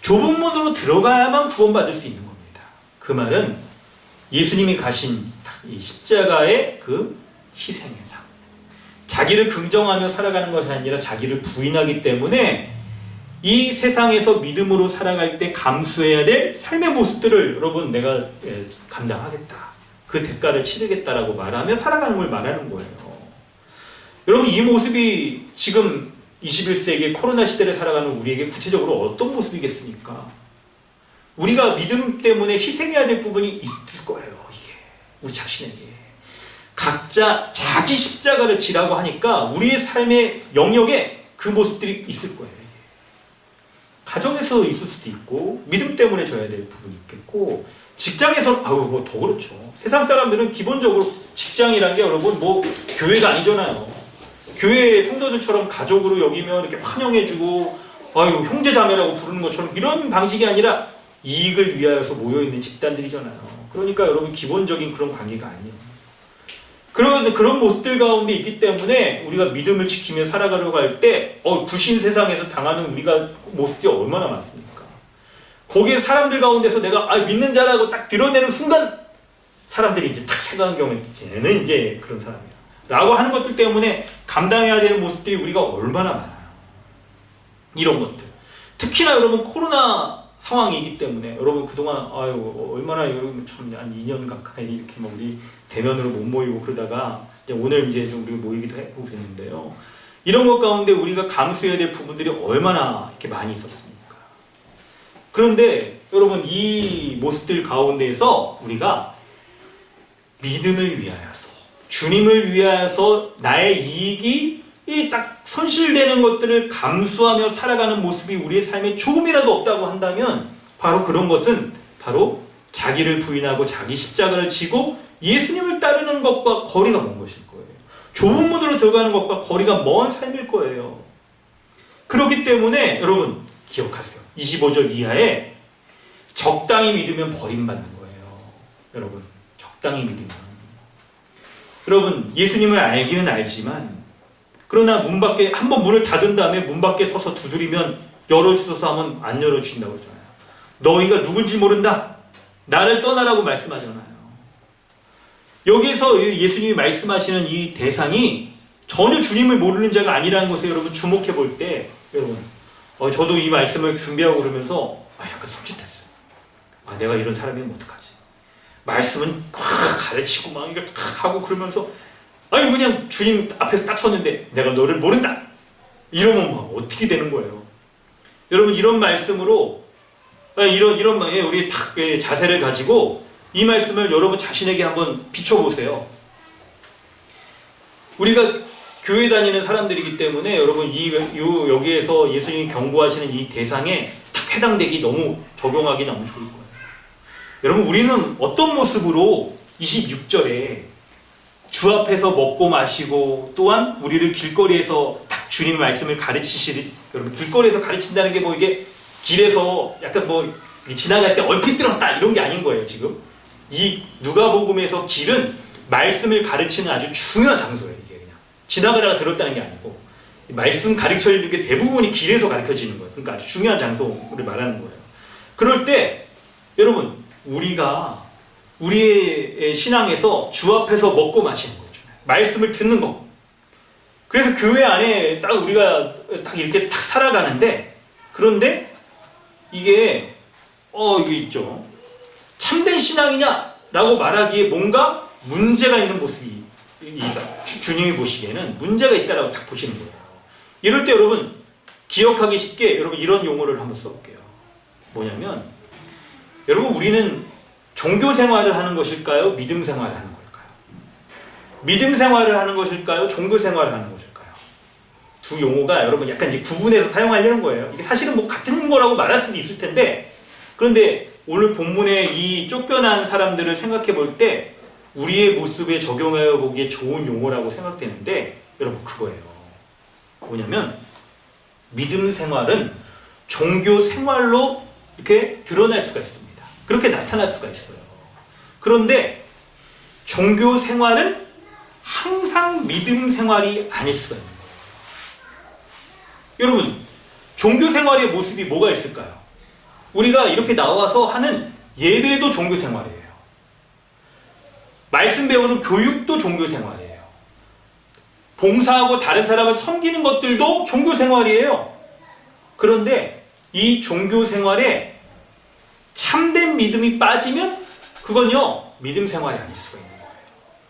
좁은 문으로 들어가야만 구원받을 수 있는 겁니다. 그 말은 예수님이 가신 이 십자가의 그 희생의 삶. 자기를 긍정하며 살아가는 것이 아니라 자기를 부인하기 때문에 이 세상에서 믿음으로 살아갈 때 감수해야 될 삶의 모습들을 여러분 내가 감당하겠다. 그 대가를 치르겠다라고 말하며 살아가는 걸 말하는 거예요. 여러분 이 모습이 지금 21세기 코로나 시대를 살아가는 우리에게 구체적으로 어떤 모습이겠습니까? 우리가 믿음 때문에 희생해야 될 부분이 있을 거예요. 이게 우리 자신에게. 각자 자기 십자가를 지라고 하니까 우리의 삶의 영역에 그 모습들이 있을 거예요. 가정에서 있을 수도 있고 믿음 때문에 져야 될 부분이 있겠고 직장에서 뭐 더 그렇죠. 세상 사람들은 기본적으로 직장이란 게 여러분 뭐 교회가 아니잖아요. 교회 성도들처럼 가족으로 여기면 이렇게 환영해주고 아유 형제자매라고 부르는 것처럼 이런 방식이 아니라 이익을 위하여서 모여있는 집단들이잖아요. 그러니까 여러분 기본적인 그런 관계가 아니에요. 그런데 그런 모습들 가운데 있기 때문에 우리가 믿음을 지키며 살아가려고 할 때 불신 세상에서 당하는 우리가 모습이 얼마나 많습니까? 거기에 사람들 가운데서 내가 믿는 자라고 딱 드러내는 순간 사람들이 이제 딱 생각한 경우에 쟤는 이제 그런 사람이야 라고 하는 것들 때문에 감당해야 되는 모습들이 우리가 얼마나 많아요. 이런 것들 특히나 여러분 코로나 상황이기 때문에 여러분 그동안 얼마나 여러분 참 한 2년 가까이 이렇게 막 우리 대면으로 못 모이고 그러다가 이제 오늘 이제 좀 우리가 모이기도 했고 그랬는데요. 이런 것 가운데 우리가 감수해야 될 부분들이 얼마나 이렇게 많이 있었습니까? 그런데 여러분 이 모습들 가운데에서 우리가 믿음을 위하여서 주님을 위하여서 나의 이익이 딱 손실되는 것들을 감수하며 살아가는 모습이 우리의 삶에 조금이라도 없다고 한다면 바로 그런 것은 바로 자기를 부인하고 자기 십자가를 지고 예수님을 따르는 것과 거리가 먼 것일 거예요. 좁은 문으로 들어가는 것과 거리가 먼 삶일 거예요. 그렇기 때문에 여러분 기억하세요. 25절 이하에 적당히 믿으면 버림받는 거예요. 여러분, 적당히 믿으면. 여러분, 예수님을 알기는 알지만 그러나 문 밖에 한번 문을 닫은 다음에 문 밖에 서서 두드리면 열어주소서 하면 안 열어주신다고 했잖아요. 너희가 누군지 모른다. 나를 떠나라고 말씀하잖아요. 여기에서 예수님이 말씀하시는 이 대상이 전혀 주님을 모르는 자가 아니라는 것에 여러분 주목해 볼 때 여러분 저도 이 말씀을 준비하고 그러면서 약간 섬찟했어요. 내가 이런 사람이면 어떡하지? 말씀은 가르치고 막 이렇게 하고 그러면서 그냥 주님 앞에서 딱 섰는데 내가 너를 모른다. 이러면 막 어떻게 되는 거예요? 여러분 이런 말씀으로 이런 우리 딱 자세를 가지고 이 말씀을 여러분 자신에게 한번 비춰보세요. 우리가 교회 다니는 사람들이기 때문에 여러분 여기에서 예수님이 경고하시는 이 대상에 딱 해당되기 너무 적용하기 너무 좋을 거예요. 여러분 우리는 어떤 모습으로 26절에 주 앞에서 먹고 마시고 또한 우리를 길거리에서 딱 주님의 말씀을 가르치시듯 여러분 길거리에서 가르친다는 게 이게 길에서 약간 지나갈 때 얼핏 들었다 이런 게 아닌 거예요. 지금 이 누가복음에서 길은 말씀을 가르치는 아주 중요한 장소예요. 이게 그냥 지나가다가 들었다는 게 아니고 말씀 가르쳐지는 게 대부분이 길에서 가르쳐지는 거예요. 그러니까 아주 중요한 장소를 말하는 거예요. 그럴 때 여러분 우리가 우리의 신앙에서 주 앞에서 먹고 마시는 거죠. 말씀을 듣는 거. 그래서 교회 안에 딱 우리가 딱 이렇게 딱 살아가는데 그런데 이게 이게 있죠. 참된 신앙이냐라고 말하기에 뭔가 문제가 있는 모습이 주님이 보시기에는 문제가 있다라고 딱 보시는 거예요. 이럴 때 여러분 기억하기 쉽게 여러분 이런 용어를 한번 써볼게요. 뭐냐면 여러분 우리는 종교 생활을 하는 것일까요? 믿음 생활을 하는 걸까요? 믿음 생활을 하는 것일까요? 종교 생활을 하는 것일까요? 두 용어가 여러분 약간 이제 구분해서 사용하려는 거예요. 이게 사실은 같은 거라고 말할 수도 있을 텐데 그런데 오늘 본문의 이 쫓겨난 사람들을 생각해 볼 때 우리의 모습에 적용하여 보기에 좋은 용어라고 생각되는데 여러분 그거예요. 뭐냐면 믿음 생활은 종교 생활로 이렇게 드러날 수가 있습니다. 그렇게 나타날 수가 있어요. 그런데 종교 생활은 항상 믿음 생활이 아닐 수가 있는 거예요. 여러분 종교 생활의 모습이 뭐가 있을까요? 우리가 이렇게 나와서 하는 예배도 종교 생활이에요. 말씀 배우는 교육도 종교 생활이에요. 봉사하고 다른 사람을 섬기는 것들도 종교 생활이에요. 그런데 이 종교 생활에 참된 믿음이 빠지면 그건요 믿음 생활이 아닐 수가 있는 거예요.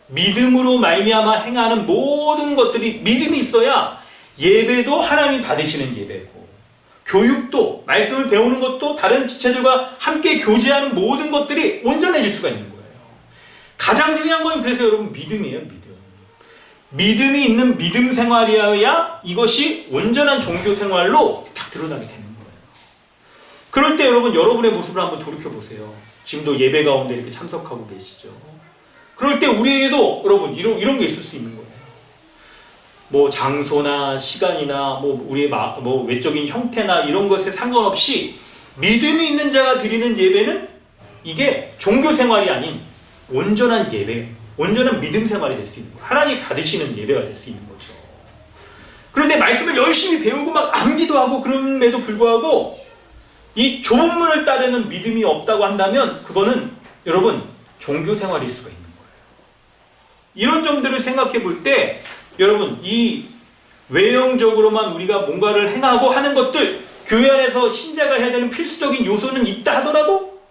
믿음으로 말미암아 행하는 모든 것들이 믿음이 있어야 예배도 하나님이 받으시는 예배고 교육도 말씀을 배우는 것도 다른 지체들과 함께 교제하는 모든 것들이 온전해질 수가 있는 거예요. 가장 중요한 건 그래서 여러분 믿음이에요. 믿음이 있는 믿음 생활이어야 이것이 온전한 종교 생활로 딱 드러나게 되는 거예요. 그럴 때 여러분의 모습을 한번 돌이켜보세요. 지금도 예배 가운데 이렇게 참석하고 계시죠. 그럴 때 우리에게도 여러분 이런 게 있을 수 있는 거예요. 장소나 시간이나 우리의 외적인 형태나 이런 것에 상관없이 믿음이 있는 자가 드리는 예배는 이게 종교 생활이 아닌 온전한 예배, 온전한 믿음 생활이 될 수 있는 거예요. 하나님이 받으시는 예배가 될 수 있는 거죠. 그런데 말씀을 열심히 배우고 막 암기도 하고 그럼에도 불구하고 이 좁은 문을 따르는 믿음이 없다고 한다면 그거는 여러분 종교 생활일 수가 있는 거예요. 이런 점들을 생각해 볼 때 여러분 이 외형적으로만 우리가 뭔가를 행하고 하는 것들 교회 안에서 신자가 해야 되는 필수적인 요소는 있다 하더라도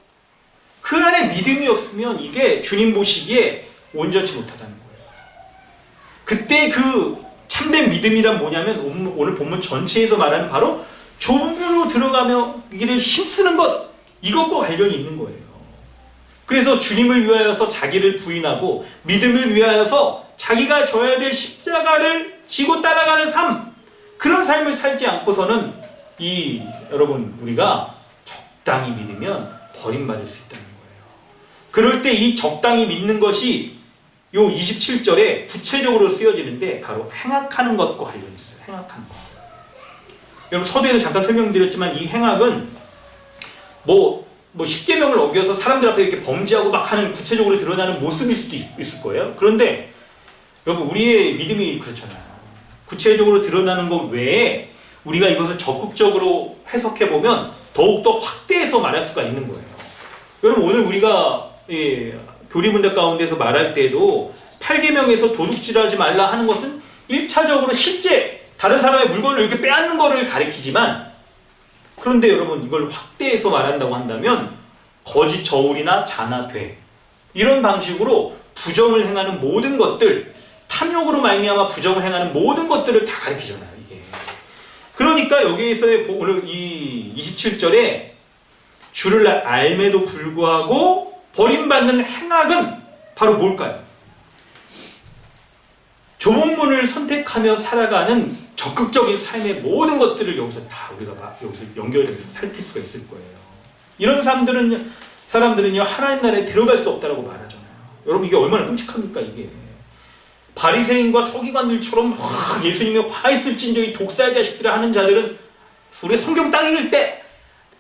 그 안에 믿음이 없으면 이게 주님 보시기에 온전치 못하다는 거예요. 그때 그 참된 믿음이란 뭐냐면 오늘 본문 전체에서 말하는 바로 좁은 문으로 들어가며 이를 힘쓰는 것 이것과 관련이 있는 거예요. 그래서 주님을 위하여서 자기를 부인하고 믿음을 위하여서 자기가 져야 될 십자가를 지고 따라가는 삶 그런 삶을 살지 않고서는 여러분 우리가 적당히 믿으면 버림받을 수 있다는 거예요. 그럴 때 이 적당히 믿는 것이 요 27절에 구체적으로 쓰여지는데 바로 행악하는 것과 관련이 있어요. 행악하는 것. 여러분 서두에서 잠깐 설명드렸지만 이 행악은 뭐 10계명을 어겨서 사람들 앞에 이렇게 범죄하고 막 하는 구체적으로 드러나는 모습일 수도 있을 거예요. 그런데 여러분 우리의 믿음이 그렇잖아요. 구체적으로 드러나는 것 외에 우리가 이것을 적극적으로 해석해 보면 더욱더 확대해서 말할 수가 있는 거예요. 여러분 오늘 우리가 교리문답 가운데서 말할 때도 8계명에서 도둑질하지 말라 하는 것은 1차적으로 실제 다른 사람의 물건을 이렇게 빼앗는 것을 가리키지만, 그런데 여러분 이걸 확대해서 말한다고 한다면 거짓 저울이나 자나돼 이런 방식으로 부정을 행하는 모든 것들, 탐욕으로 말미암아 부정을 행하는 모든 것들을 다 가리키잖아요. 이게 그러니까 여기에서의 오늘 이 27절에 주를 알매도 불구하고 버림받는 행악은 바로 뭘까요? 좁은 문을 선택하며 살아가는 적극적인 삶의 모든 것들을 여기서 다 우리가 여기서 연결해서 살필 수가 있을 거예요. 이런 사람들은요 하나님 나라에 들어갈 수 없다라고 말하잖아요. 여러분 이게 얼마나 끔찍합니까 이게. 바리새인과 서기관들처럼 예수님의 화 있을진저의 독사의 자식들을 하는 자들은 우리가 성경 딱 읽을 때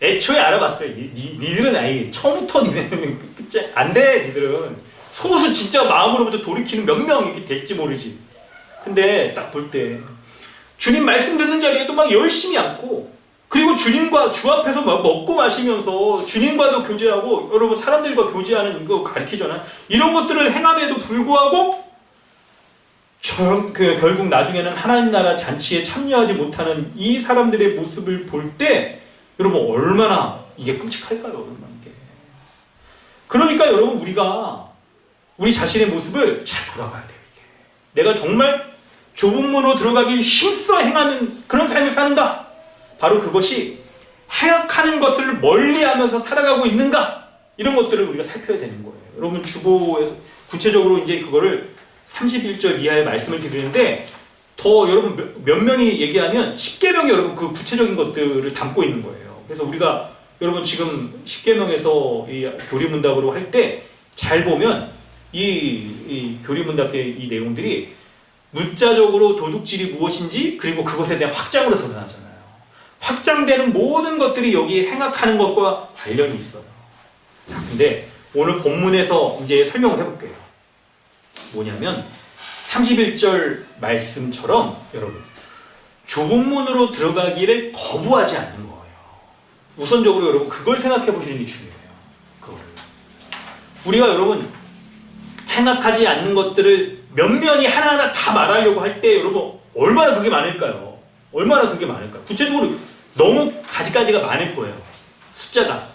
애초에 알아봤어요. 니들은 아예 처음부터 니네는 안 돼. 니들은 소수 진짜 마음으로부터 돌이키는 몇 명 이렇게 될지 모르지. 근데 딱 볼 때 주님 말씀 듣는 자리에도 막 열심히 앉고, 그리고 주님과 주 앞에서 막 먹고 마시면서 주님과도 교제하고 여러분 사람들과 교제하는 거 가르치잖아요. 이런 것들을 행함에도 불구하고 결국 나중에는 하나님 나라 잔치에 참여하지 못하는 이 사람들의 모습을 볼 때 여러분 얼마나 이게 끔찍할까요? 얼마나 이게. 그러니까 여러분 우리가 우리 자신의 모습을 잘 돌아봐야 돼요. 이게. 내가 정말 좁은 문으로 들어가기 힘써 행하는 그런 삶을 사는가? 바로 그것이 행악하는 것을 멀리하면서 살아가고 있는가? 이런 것들을 우리가 살펴야 되는 거예요. 여러분 주보에서 구체적으로 이제 그거를 31절 이하의 말씀을 드리는데 더 여러분 면면히 얘기하면 10계명이 여러분 그 구체적인 것들을 담고 있는 거예요. 그래서 우리가 여러분 지금 10계명에서 이 교리문답으로 할 때 잘 보면 이 교리문답의 이 내용들이 문자적으로 도둑질이 무엇인지 그리고 그것에 대한 확장으로 드러나잖아요. 확장되는 모든 것들이 여기에 행악하는 것과 관련이 있어요. 자, 근데 오늘 본문에서 이제 설명을 해볼게요. 뭐냐면 31절 말씀처럼 여러분 좁은 문으로 들어가기를 거부하지 않는 거예요. 우선적으로 여러분 그걸 생각해 보시는 게 중요해요. 그거를. 우리가 여러분 행악하지 않는 것들을 면면이 하나하나 다 말하려고 할 때 여러분 얼마나 그게 많을까요? 얼마나 그게 많을까요? 구체적으로 너무 가지가지가 많을 거예요. 숫자가.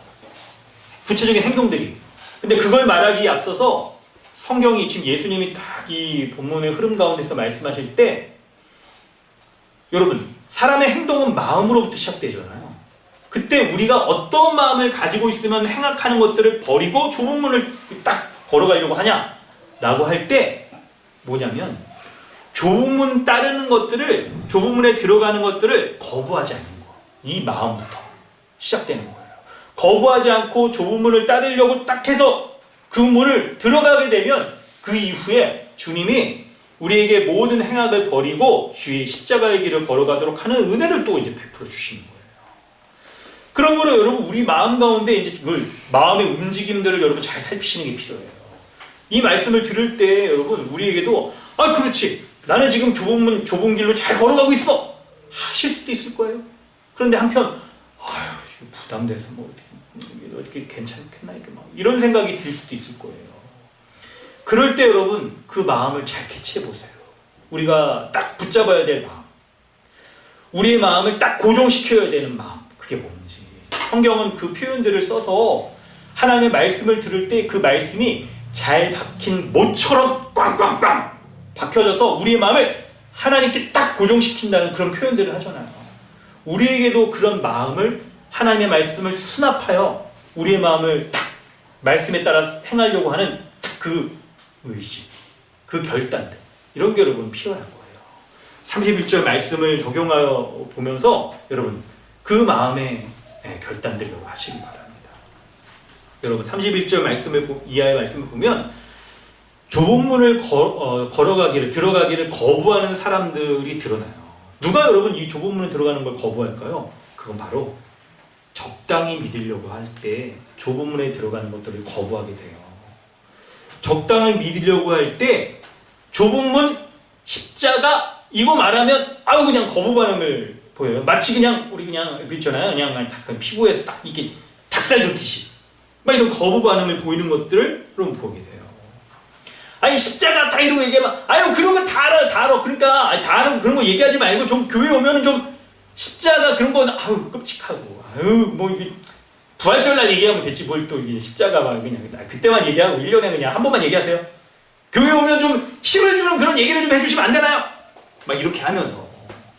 구체적인 행동들이. 근데 그걸 말하기에 앞서서 성경이 지금 예수님이 딱 이 본문의 흐름 가운데서 말씀하실 때 여러분 사람의 행동은 마음으로부터 시작되잖아요. 그때 우리가 어떤 마음을 가지고 있으면 행악하는 것들을 버리고 좁은 문을 딱 걸어가려고 하냐라고 할 때 뭐냐면 좁은 문 따르는 것들을, 좁은 문에 들어가는 것들을 거부하지 않는 거. 이 마음부터 시작되는 거예요. 거부하지 않고 좁은 문을 따르려고 딱 해서 그 문을 들어가게 되면 그 이후에 주님이 우리에게 모든 행악을 버리고 주의 십자가의 길을 걸어가도록 하는 은혜를 또 이제 베풀어 주시는 거예요. 그러므로 여러분 우리 마음 가운데 이제 그 마음의 움직임들을 여러분 잘 살피시는 게 필요해요. 이 말씀을 들을 때 여러분 우리에게도 아 그렇지 나는 지금 좁은 길로 잘 걸어가고 있어 하실 수도 있을 거예요. 그런데 한편 아유 부담돼서 뭐 어떻게 괜찮겠나 이렇게 막 이런 생각이 들 수도 있을 거예요. 그럴 때 여러분 그 마음을 잘 캐치해 보세요. 우리가 딱 붙잡아야 될 마음, 우리의 마음을 딱 고정시켜야 되는 마음, 그게 뭔지. 성경은 그 표현들을 써서 하나님의 말씀을 들을 때 그 말씀이 잘 박힌 못처럼 꽝꽝꽝 박혀져서 우리의 마음을 하나님께 딱 고정시킨다는 그런 표현들을 하잖아요. 우리에게도 그런 마음을 하나님의 말씀을 수납하여 우리의 마음을 딱 말씀에 따라 행하려고 하는 그 의식, 그 결단들 이런 게 여러분 필요한 거예요. 31절 말씀을 적용하여 보면서 여러분 그 마음의 결단들을 하시기 바랍니다. 여러분 31절 말씀을 이하의 말씀을 보면 좁은 문을 들어가기를 거부하는 사람들이 드러나요. 누가 여러분 이 좁은 문을 들어가는 걸 거부할까요? 그건 바로 적당히 믿으려고 할 때 좁은 문에 들어가는 것들을 거부하게 돼요. 적당히 믿으려고 할 때 좁은 문 십자가 이거 말하면 아유 그냥 거부 반응을 보여요. 마치 그냥 우리 그냥 그렇잖아요. 그냥 피부에서 딱 이게 닭살 돋듯이 막 이런 거부 반응을 보이는 것들을 여러분 보게 돼요. 아니 십자가 다 이러고 얘기하면 아유 그런 거 다 알아. 그러니까 아니, 다 알아 그런 거 얘기하지 말고 좀 교회 오면은 좀 십자가 그런 거 아유 끔찍하고 아유 뭐 이게 부활절날 얘기하면 됐지 뭘 또 이게 십자가 막 그냥 그때만 얘기하고 1년에 그냥 한 번만 얘기하세요. 교회 오면 좀 힘을 주는 그런 얘기를 좀 해주시면 안 되나요? 막 이렇게 하면서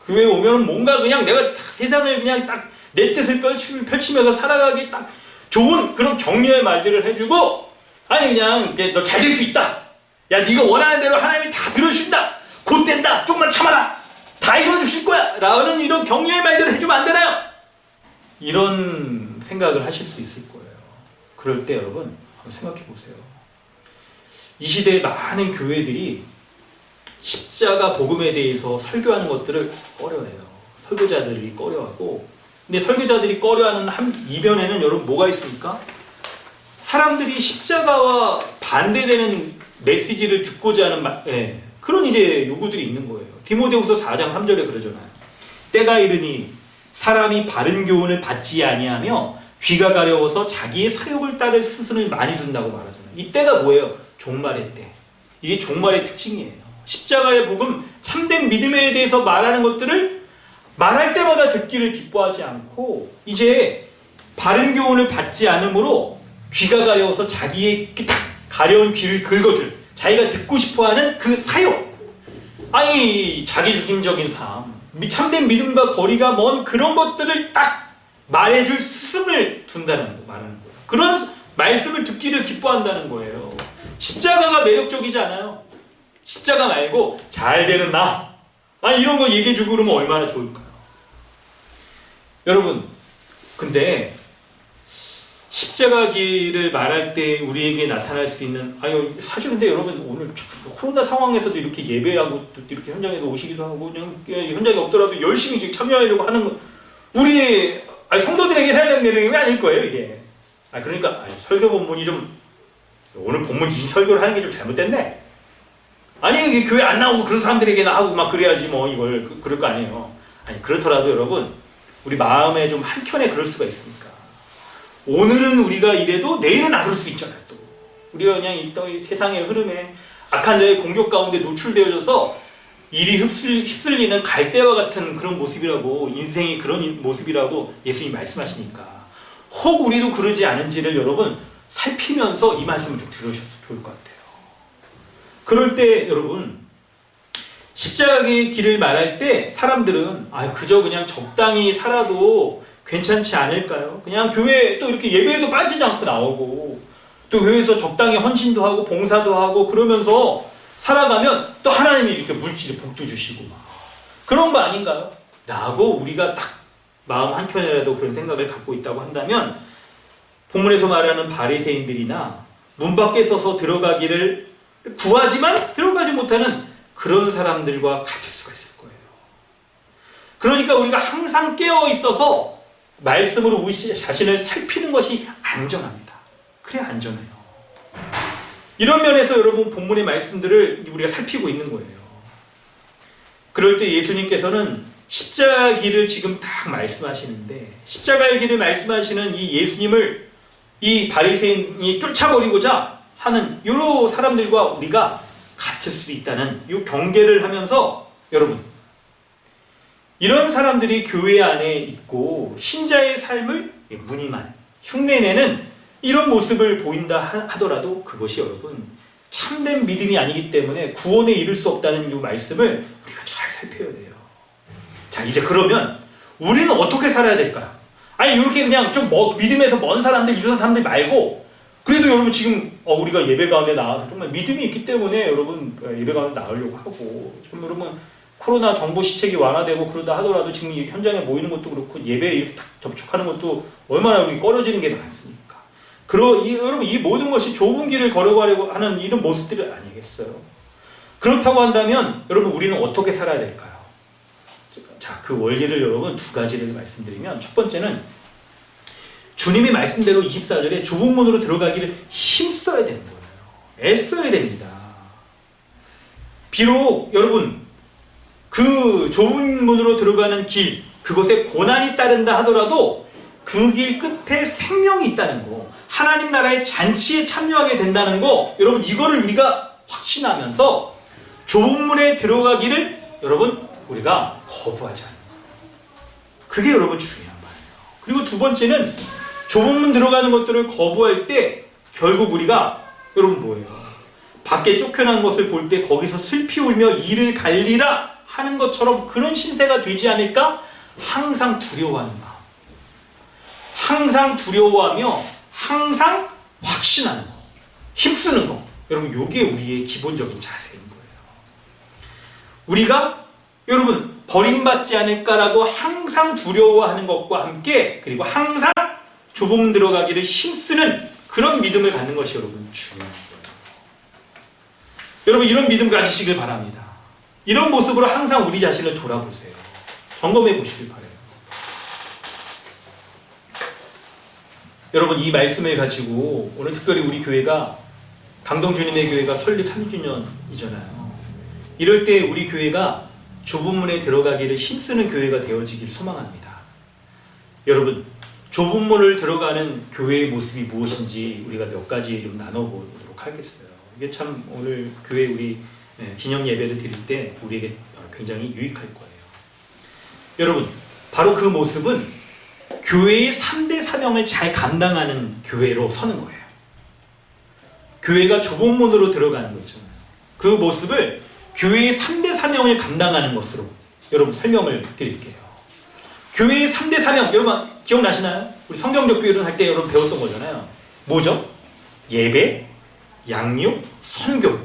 교회 오면 뭔가 그냥 내가 세상을 그냥 딱 내 뜻을 펼치면서 살아가기 딱 좋은 그런 격려의 말들을 해주고 아니 그냥 너 잘 될 수 있다. 야 네가 원하는 대로 하나님이 다 들어주신다. 곧 된다. 조금만 참아라. 다 이루어주실 거야. 라는 이런 격려의 말들을 해주면 안 되나요? 이런 생각을 하실 수 있을 거예요. 그럴 때 여러분 한번 생각해 보세요. 이 시대에 많은 교회들이 십자가 복음에 대해서 설교하는 것들을 꺼려해요. 설교자들이 꺼려하고 근데 설교자들이 꺼려하는 한 이변에는 여러분 뭐가 있습니까? 사람들이 십자가와 반대되는 메시지를 듣고자 하는 그런 이제 요구들이 있는 거예요. 디모데후서 4장 3절에 그러잖아요. 때가 이르니 사람이 바른 교훈을 받지 아니하며 귀가 가려워서 자기의 사욕을 따를 스승을 많이 둔다고 말하잖아요. 이 때가 뭐예요? 종말의 때. 이게 종말의 특징이에요. 십자가의 복음, 참된 믿음에 대해서 말하는 것들을 말할 때마다 듣기를 기뻐하지 않고 이제 바른 교훈을 받지 않으므로 귀가 가려워서 자기의 딱 가려운 귀를 긁어줄 자기가 듣고 싶어하는 그 사욕 아니 자기 중심적인 삶 참된 믿음과 거리가 먼 그런 것들을 딱 말해줄 스승을 둔다는 거 말하는 거예요. 그런 말씀을 듣기를 기뻐한다는 거예요. 십자가가 매력적이지 않아요. 십자가 말고 잘 되는 나 아니 이런 거 얘기해주고 그러면 얼마나 좋을까요? 여러분 근데 십자가 길을 말할 때 우리에게 나타날 수 있는 아유 사실 근데 여러분 오늘 코로나 상황에서도 이렇게 예배하고 또 이렇게 현장에도 오시기도 하고 그냥 현장에 없더라도 열심히 지금 참여하려고 하는 거 우리 성도들에게 해야 되는 내용이 아닐 거예요 이게. 그러니까 설교 본문이 좀 오늘 본문 이 설교를 하는 게 좀 잘못됐네. 아니 교회 안 나오고 그런 사람들에게나 하고 막 그래야지 뭐 이걸 그럴 거 아니에요. 아니 그렇더라도 여러분 우리 마음에 좀 한켠에 그럴 수가 있으니까 오늘은 우리가 이래도 내일은 안 그럴 수 있잖아요. 또 우리가 그냥 이 세상의 흐름에 악한 자의 공격 가운데 노출되어져서 일이 휩쓸리는 갈대와 같은 그런 모습이라고 인생이 그런 모습이라고 예수님이 말씀하시니까 혹 우리도 그러지 않은지를 여러분 살피면서 이 말씀을 좀 들으셔서 좋을 것 같아요. 그럴 때 여러분 십자가의 길을 말할 때 사람들은 그저 그냥 적당히 살아도 괜찮지 않을까요? 그냥 교회 또 이렇게 예배에도 빠지지 않고 나오고 또 교회에서 적당히 헌신도 하고 봉사도 하고 그러면서 살아가면 또 하나님이 이렇게 물질의 복도 주시고 막 그런 거 아닌가요? 라고 우리가 딱 마음 한켠에라도 그런 생각을 갖고 있다고 한다면 본문에서 말하는 바리새인들이나 문 밖에 서서 들어가기를 구하지만 들어가지 못하는 그런 사람들과 같을 수가 있을 거예요. 그러니까 우리가 항상 깨어 있어서 말씀으로 우리 자신을 살피는 것이 안전합니다. 그래 안전해요. 이런 면에서 여러분 본문의 말씀들을 우리가 살피고 있는 거예요. 그럴 때 예수님께서는 십자가의 길을 지금 딱 말씀하시는데 십자가의 길을 말씀하시는 이 예수님을 이 바리새인이 쫓아버리고자 하는 여러 사람들과 우리가 같을 수 있다는 이 경계를 하면서 여러분 이런 사람들이 교회 안에 있고 신자의 삶을 무늬만 흉내내는 이런 모습을 보인다 하더라도 그것이 여러분 참된 믿음이 아니기 때문에 구원에 이를 수 없다는 이 말씀을 우리가 잘 살펴야 돼요. 자 이제 그러면 우리는 어떻게 살아야 될까요? 이렇게 그냥 좀 믿음에서 먼 사람들 이런 사람들 말고 그래도 여러분 지금 우리가 예배 가운데 나와서 정말 믿음이 있기 때문에 여러분 예배 가운데 나오려고 하고 지금 여러분 코로나 정보 시책이 완화되고 그러다 하더라도 지금 현장에 모이는 것도 그렇고 예배에 이렇게 딱 접촉하는 것도 얼마나 우리 꺼려지는 게 많습니까? 여러분 이 모든 것이 좁은 길을 걸어가려고 하는 이런 모습들이 아니겠어요? 그렇다고 한다면 여러분 우리는 어떻게 살아야 될까요? 자, 그 원리를 여러분 두 가지를 말씀드리면 첫 번째는 주님의 말씀대로 24절에 좁은 문으로 들어가기를 힘써야 되는 거예요. 애써야 됩니다. 비록 여러분 그 좁은 문으로 들어가는 길, 그곳에 고난이 따른다 하더라도 그 길 끝에 생명이 있다는 거, 하나님 나라의 잔치에 참여하게 된다는 거, 여러분 이거를 우리가 확신하면서 좁은 문에 들어가기를 여러분 우리가 거부하지 않는 거. 그게 여러분 중요한 말이에요. 그리고 두 번째는 좁은 문 들어가는 것들을 거부할 때 결국 우리가 여러분 뭐예요? 밖에 쫓겨난 것을 볼 때 거기서 슬피 울며 이를 갈리라 하는 것처럼 그런 신세가 되지 않을까? 항상 두려워하는 마음, 항상 두려워하며 항상 확신하는 거, 힘쓰는 거. 여러분 이게 우리의 기본적인 자세인 거예요. 우리가 여러분 버림받지 않을까라고 항상 두려워하는 것과 함께, 그리고 항상 좁은 문 들어가기를 힘쓰는 그런 믿음을 갖는 것이 여러분 중요한 거예요. 여러분 이런 믿음 가지시길 바랍니다. 이런 모습으로 항상 우리 자신을 돌아보세요. 점검해 보시길 바라요. 여러분 이 말씀을 가지고 오늘 특별히 우리 교회가 강동주님의 교회가 설립 3주년이잖아요. 이럴 때 우리 교회가 좁은 문에 들어가기를 힘쓰는 교회가 되어지길 소망합니다. 여러분 좁은 문을 들어가는 교회의 모습이 무엇인지 우리가 몇 가지 좀 나눠보도록 하겠어요. 이게 참 오늘 교회 우리 기념 예배를 드릴 때 우리에게 굉장히 유익할 거예요. 여러분 바로 그 모습은 교회의 3대 사명을 잘 감당하는 교회로 서는 거예요. 교회가 좁은 문으로 들어가는 거잖아요. 그 모습을 교회의 3대 사명을 감당하는 것으로 여러분 설명을 드릴게요. 교회의 3대 사명 여러분 기억나시나요? 우리 성경적 교회를 할 때 여러분 배웠던 거잖아요. 뭐죠? 예배, 양육, 선교.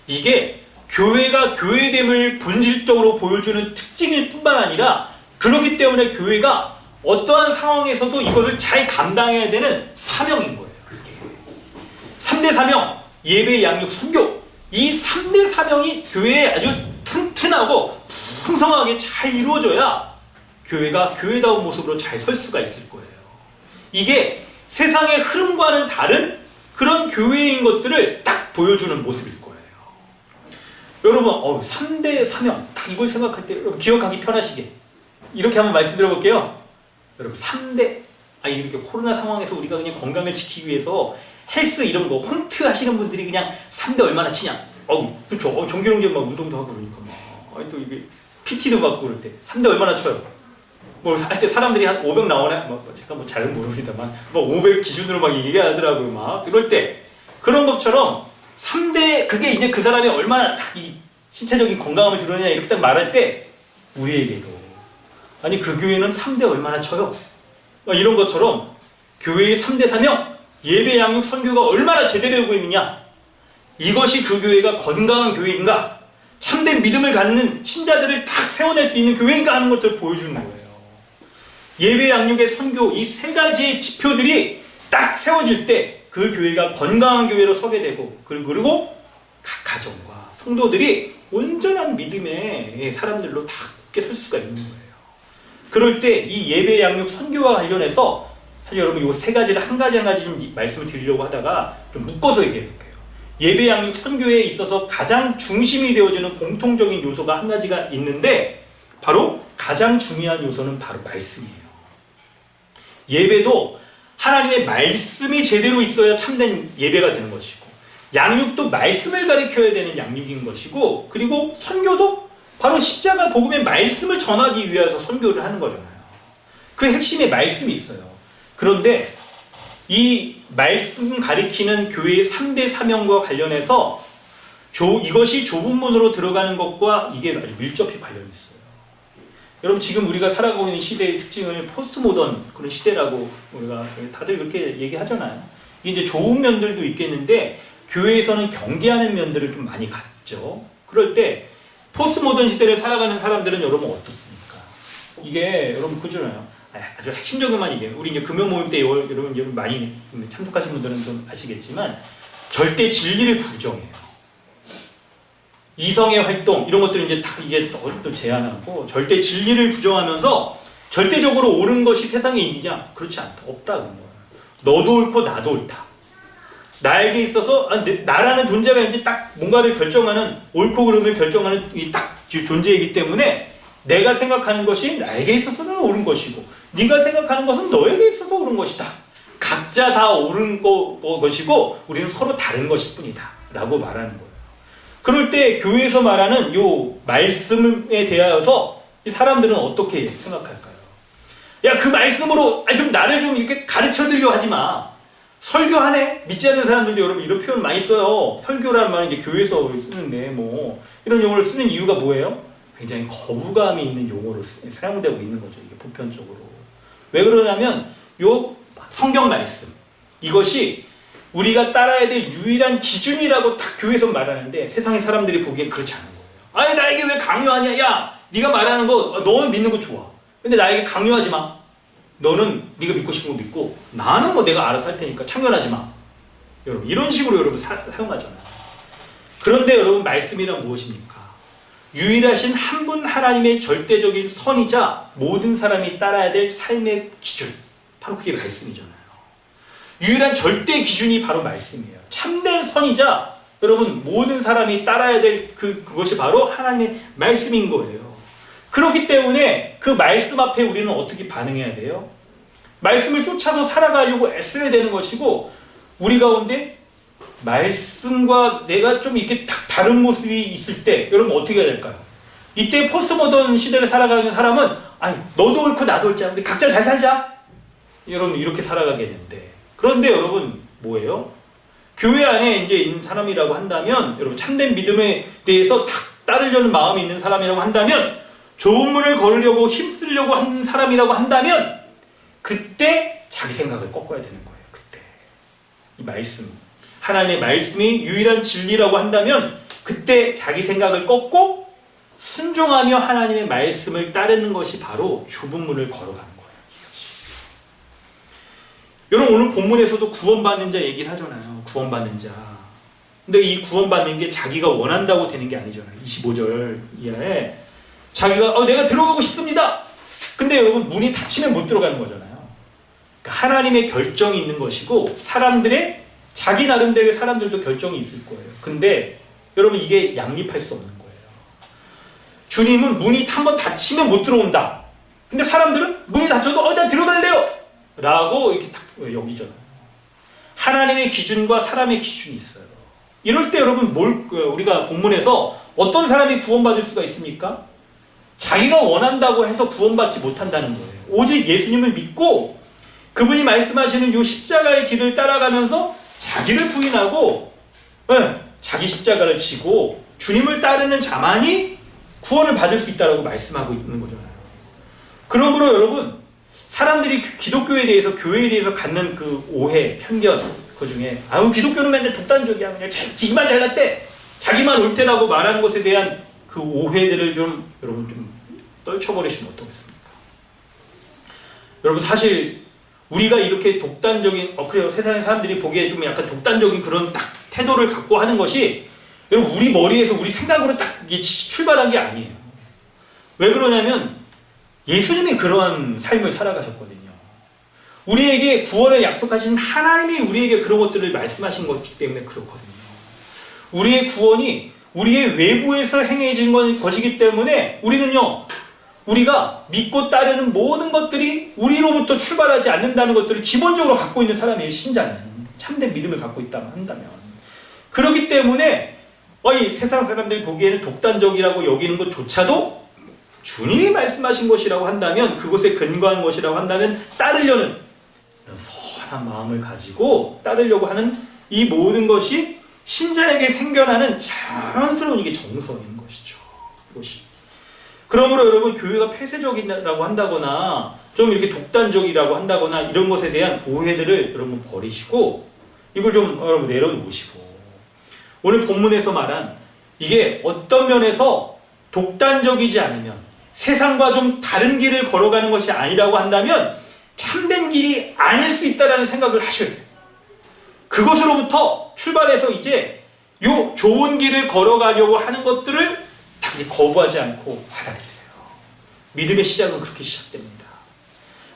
이게 교회가 교회됨을 본질적으로 보여주는 특징일 뿐만 아니라 그렇기 때문에 교회가 어떠한 상황에서도 이것을 잘 감당해야 되는 사명인 거예요. 그게 3대 사명, 예배, 양육, 선교. 이 3대 사명이 교회에 아주 튼튼하고 풍성하게 잘 이루어져야 교회가 교회다운 모습으로 잘 설 수가 있을 거예요. 이게 세상의 흐름과는 다른 그런 교회인 것들을 딱 보여주는 모습일 거예요. 여러분 3대 사명 딱 이걸 생각할 때 여러분 기억하기 편하시게 이렇게 한번 말씀드려볼게요. 여러분 3대 이렇게 코로나 상황에서 우리가 그냥 건강을 지키기 위해서 헬스 이런 거 홈트 하시는 분들이 그냥 3대 얼마나 치냐? 그렇죠. 정기용제 막 운동도 하고 그러니까 또 이게 PT도 받고 그럴 때 3대 얼마나 쳐요? 뭐 할 때 사람들이 한 500 나오네? 제가 잘은 모릅니다만 500 기준으로 막 얘기하더라고요. 막 그럴 때 그런 것처럼 3대 그게 이제 그 사람이 얼마나 딱 이 신체적인 건강함을 드러내냐 이렇게 딱 말할 때 우리에게도 그 교회는 3대 얼마나 쳐요? 이런 것처럼 교회의 3대 사명 예배, 양육, 선교가 얼마나 제대로 되고 있느냐, 이것이 그 교회가 건강한 교회인가, 참된 믿음을 갖는 신자들을 딱 세워낼 수 있는 교회인가 하는 것들을 보여주는 거예요. 예배, 양육의 선교 이 세 가지의 지표들이 딱 세워질 때 그 교회가 건강한 교회로 서게 되고, 그리고 각 가정과 성도들이 온전한 믿음의 사람들로 다 굳게 설 수가 있는 거예요. 그럴 때 이 예배, 양육, 선교와 관련해서 사실 여러분 이 세 가지를 한 가지 좀 말씀을 드리려고 하다가 좀 묶어서 얘기해 볼게요. 예배, 양육, 선교에 있어서 가장 중심이 되어지는 공통적인 요소가 한 가지가 있는데 바로 가장 중요한 요소는 바로 말씀이에요. 예배도 하나님의 말씀이 제대로 있어야 참된 예배가 되는 것이고, 양육도 말씀을 가르쳐야 되는 양육인 것이고, 그리고 선교도 바로 십자가 복음의 말씀을 전하기 위해서 선교를 하는 거잖아요. 그 핵심에 말씀이 있어요. 그런데 이 말씀 가리키는 교회의 3대 사명과 관련해서 이것이 좁은 문으로 들어가는 것과 이게 아주 밀접히 관련이 있어요. 여러분 지금 우리가 살아가고 있는 시대의 특징을 포스트 모던 그런 시대라고 우리가 다들 그렇게 얘기하잖아요. 이게 이제 좋은 면들도 있겠는데 교회에서는 경계하는 면들을 좀 많이 갖죠. 그럴 때 포스트 모던 시대를 살아가는 사람들은 여러분 어떻습니까? 이게 여러분 그잖아요. 아주 핵심적인만 얘기해요. 우리 이제 금요 모임 때 여러분 많이 참석하신 분들은 좀 아시겠지만 절대 진리를 부정해요. 이성의 활동 이런 것들은 이제 또 제한하고, 절대 진리를 부정하면서 절대적으로 옳은 것이 세상에 있느냐? 그렇지 않다. 없다 그런 거예요. 너도 옳고 나도 옳다. 나에게 있어서 나라는 존재가 이제 딱 뭔가를 결정하는 옳고 그름을 결정하는 이 딱 존재이기 때문에 내가 생각하는 것이 나에게 있어서는 옳은 것이고 네가 생각하는 것은 너에게 있어서 옳은 것이다. 각자 다 옳은 것이고 우리는 서로 다른 것일 뿐이다 라고 말하는 거예요. 그럴 때 교회에서 말하는 요 말씀에 대하여서 이 사람들은 어떻게 생각할까요? 야, 그 말씀으로 좀 나를 좀 이렇게 가르쳐 드리려 하지 마. 설교하네? 믿지 않는 사람들도 여러분 이런 표현 많이 써요. 설교라는 말은 이제 교회에서 쓰는데 뭐 이런 용어를 쓰는 이유가 뭐예요? 굉장히 거부감이 있는 용어로 사용되고 있는 거죠. 이게 보편적으로. 왜 그러냐면 요 성경 말씀 이것이 우리가 따라야 될 유일한 기준이라고 딱 교회에서 말하는데 세상의 사람들이 보기엔 그렇지 않은 거예요. 아니 나에게 왜 강요하냐? 야 네가 말하는 거 너는 믿는 거 좋아. 근데 나에게 강요하지 마. 너는 네가 믿고 싶은 거 믿고 나는 뭐 내가 알아서 할 테니까 참견하지 마. 여러분 이런 식으로 여러분 사용하잖아요. 그런데 여러분 말씀이란 무엇입니까? 유일하신 한 분 하나님의 절대적인 선이자 모든 사람이 따라야 될 삶의 기준 바로 그게 말씀이잖아요. 유일한 절대 기준이 바로 말씀이에요. 참된 선이자 여러분 모든 사람이 따라야 될 그것이 바로 하나님의 말씀인 거예요. 그렇기 때문에 그 말씀 앞에 우리는 어떻게 반응해야 돼요? 말씀을 쫓아서 살아가려고 애써야 되는 것이고 우리 가운데 말씀과 내가 좀 이렇게 딱 다른 모습이 있을 때 여러분 어떻게 해야 될까요? 이때 포스트 모던 시대를 살아가는 사람은 아니 너도 옳고 나도 옳지 않은데 각자 잘 살자. 여러분 이렇게 살아가겠는데 그런데 여러분 뭐예요? 교회 안에 이제 있는 사람이라고 한다면 여러분 참된 믿음에 대해서 딱 따르려는 마음이 있는 사람이라고 한다면 좋은 문을 걸으려고 힘쓰려고 하는 사람이라고 한다면 그때 자기 생각을 꺾어야 되는 거예요. 그때 이 말씀 하나님의 말씀이 유일한 진리라고 한다면 그때 자기 생각을 꺾고 순종하며 하나님의 말씀을 따르는 것이 바로 좁은 문을 걸어가는 거예요. 여러분 오늘 본문에서도 구원받는 자 얘기를 하잖아요. 구원받는 자. 근데 이 구원받는 게 자기가 원한다고 되는 게 아니잖아요. 25절 이하에 자기가 내가 들어가고 싶습니다. 근데 여러분 문이 닫히면 못 들어가는 거잖아요. 그러니까 하나님의 결정이 있는 것이고 사람들의 자기 나름대로의 사람들도 결정이 있을 거예요. 근데 여러분 이게 양립할 수 없는 거예요. 주님은 문이 한번 닫히면 못 들어온다. 근데 사람들은 문이 닫혀도 나 들어갈래요 라고 이렇게 딱 여기잖아요. 하나님의 기준과 사람의 기준이 있어요. 이럴 때 여러분 우리가 본문에서 어떤 사람이 구원받을 수가 있습니까? 자기가 원한다고 해서 구원받지 못한다는 거예요. 오직 예수님을 믿고 그분이 말씀하시는 이 십자가의 길을 따라가면서 자기를 부인하고 자기 십자가를 지고 주님을 따르는 자만이 구원을 받을 수 있다고 말씀하고 있는 거잖아요. 그러므로 여러분 사람들이 기독교에 대해서 교회에 대해서 갖는 그 오해, 편견 그 중에 기독교는 맨날 독단적이야. 그냥 자기만 잘났대. 자기만 옳대라고 말하는 것에 대한 그 오해들을 좀 여러분 좀 떨쳐버리시면 어떻겠습니까? 여러분 사실 우리가 이렇게 독단적인 그래요. 세상의 사람들이 보기에 좀 약간 독단적인 그런 딱 태도를 갖고 하는 것이 여러분 우리 머리에서 우리 생각으로 딱 출발한 게 아니에요. 왜 그러냐면 예수님이 그런 삶을 살아가셨거든요. 우리에게 구원을 약속하신 하나님이 우리에게 그런 것들을 말씀하신 것이기 때문에 그렇거든요. 우리의 구원이 우리의 외부에서 행해진 것이기 때문에 우리는요, 우리가 믿고 따르는 모든 것들이 우리로부터 출발하지 않는다는 것들을 기본적으로 갖고 있는 사람이에요. 신자는 참된 믿음을 갖고 있다면 한다면. 그렇기 때문에 이 세상 사람들이 보기에는 독단적이라고 여기는 것조차도 주님이 말씀하신 것이라고 한다면, 그것에 근거한 것이라고 한다면 따르려는 이런 선한 마음을 가지고 따르려고 하는 이 모든 것이 신자에게 생겨나는 자연스러운 이게 정서인 것이죠. 이것이. 그러므로 여러분, 교회가 폐쇄적이라고 한다거나 좀 이렇게 독단적이라고 한다거나 이런 것에 대한 오해들을 여러분 버리시고 이걸 좀 여러분 내려놓으시고, 오늘 본문에서 말한 이게 어떤 면에서 독단적이지 않으면, 세상과 좀 다른 길을 걸어가는 것이 아니라고 한다면 참된 길이 아닐 수 있다는 생각을 하셔야 돼요. 그것으로부터 출발해서 이제 요 좋은 길을 걸어가려고 하는 것들을 다 이제 거부하지 않고 받아들이세요. 믿음의 시작은 그렇게 시작됩니다.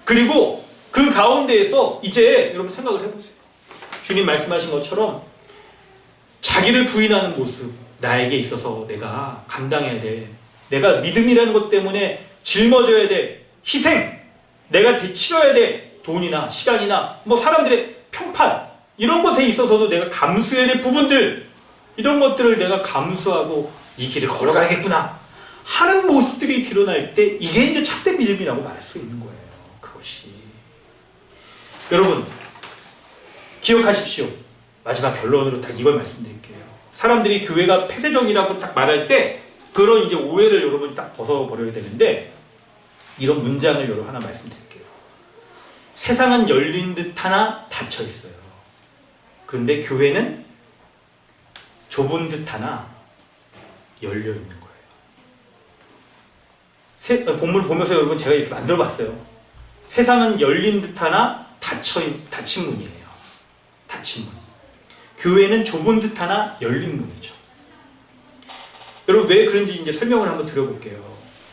그리고 그 가운데에서 이제 여러분 생각을 해보세요. 주님 말씀하신 것처럼 자기를 부인하는 모습, 나에게 있어서 내가 감당해야 돼. 내가 믿음이라는 것 때문에 짊어져야 돼. 희생, 내가 치러야 돼. 돈이나 시간이나 뭐 사람들의 평판 이런 것에 있어서도 내가 감수해야 될 부분들, 이런 것들을 내가 감수하고 이 길을 걸어가야겠구나 하는 모습들이 드러날 때 이게 이제 참된 믿음이라고 말할 수 있는 거예요. 그것이. 여러분 기억하십시오. 마지막 결론으로 딱 이걸 말씀드릴게요. 사람들이 교회가 폐쇄적이라고 딱 말할 때 그런 이제 오해를 여러분이 딱 벗어버려야 되는데, 이런 문장을 여러분 하나 말씀드릴게요. 세상은 열린 듯 하나 닫혀 있어요. 그런데 교회는 좁은 듯 하나 열려 있는 거예요. 본문 보면서 여러분 제가 이렇게 만들어 봤어요. 세상은 열린 듯 하나 닫힌 문이에요. 닫힌 문. 교회는 좁은 듯 하나 열린 문이죠. 여러분 왜 그런지 이제 설명을 한번 드려볼게요.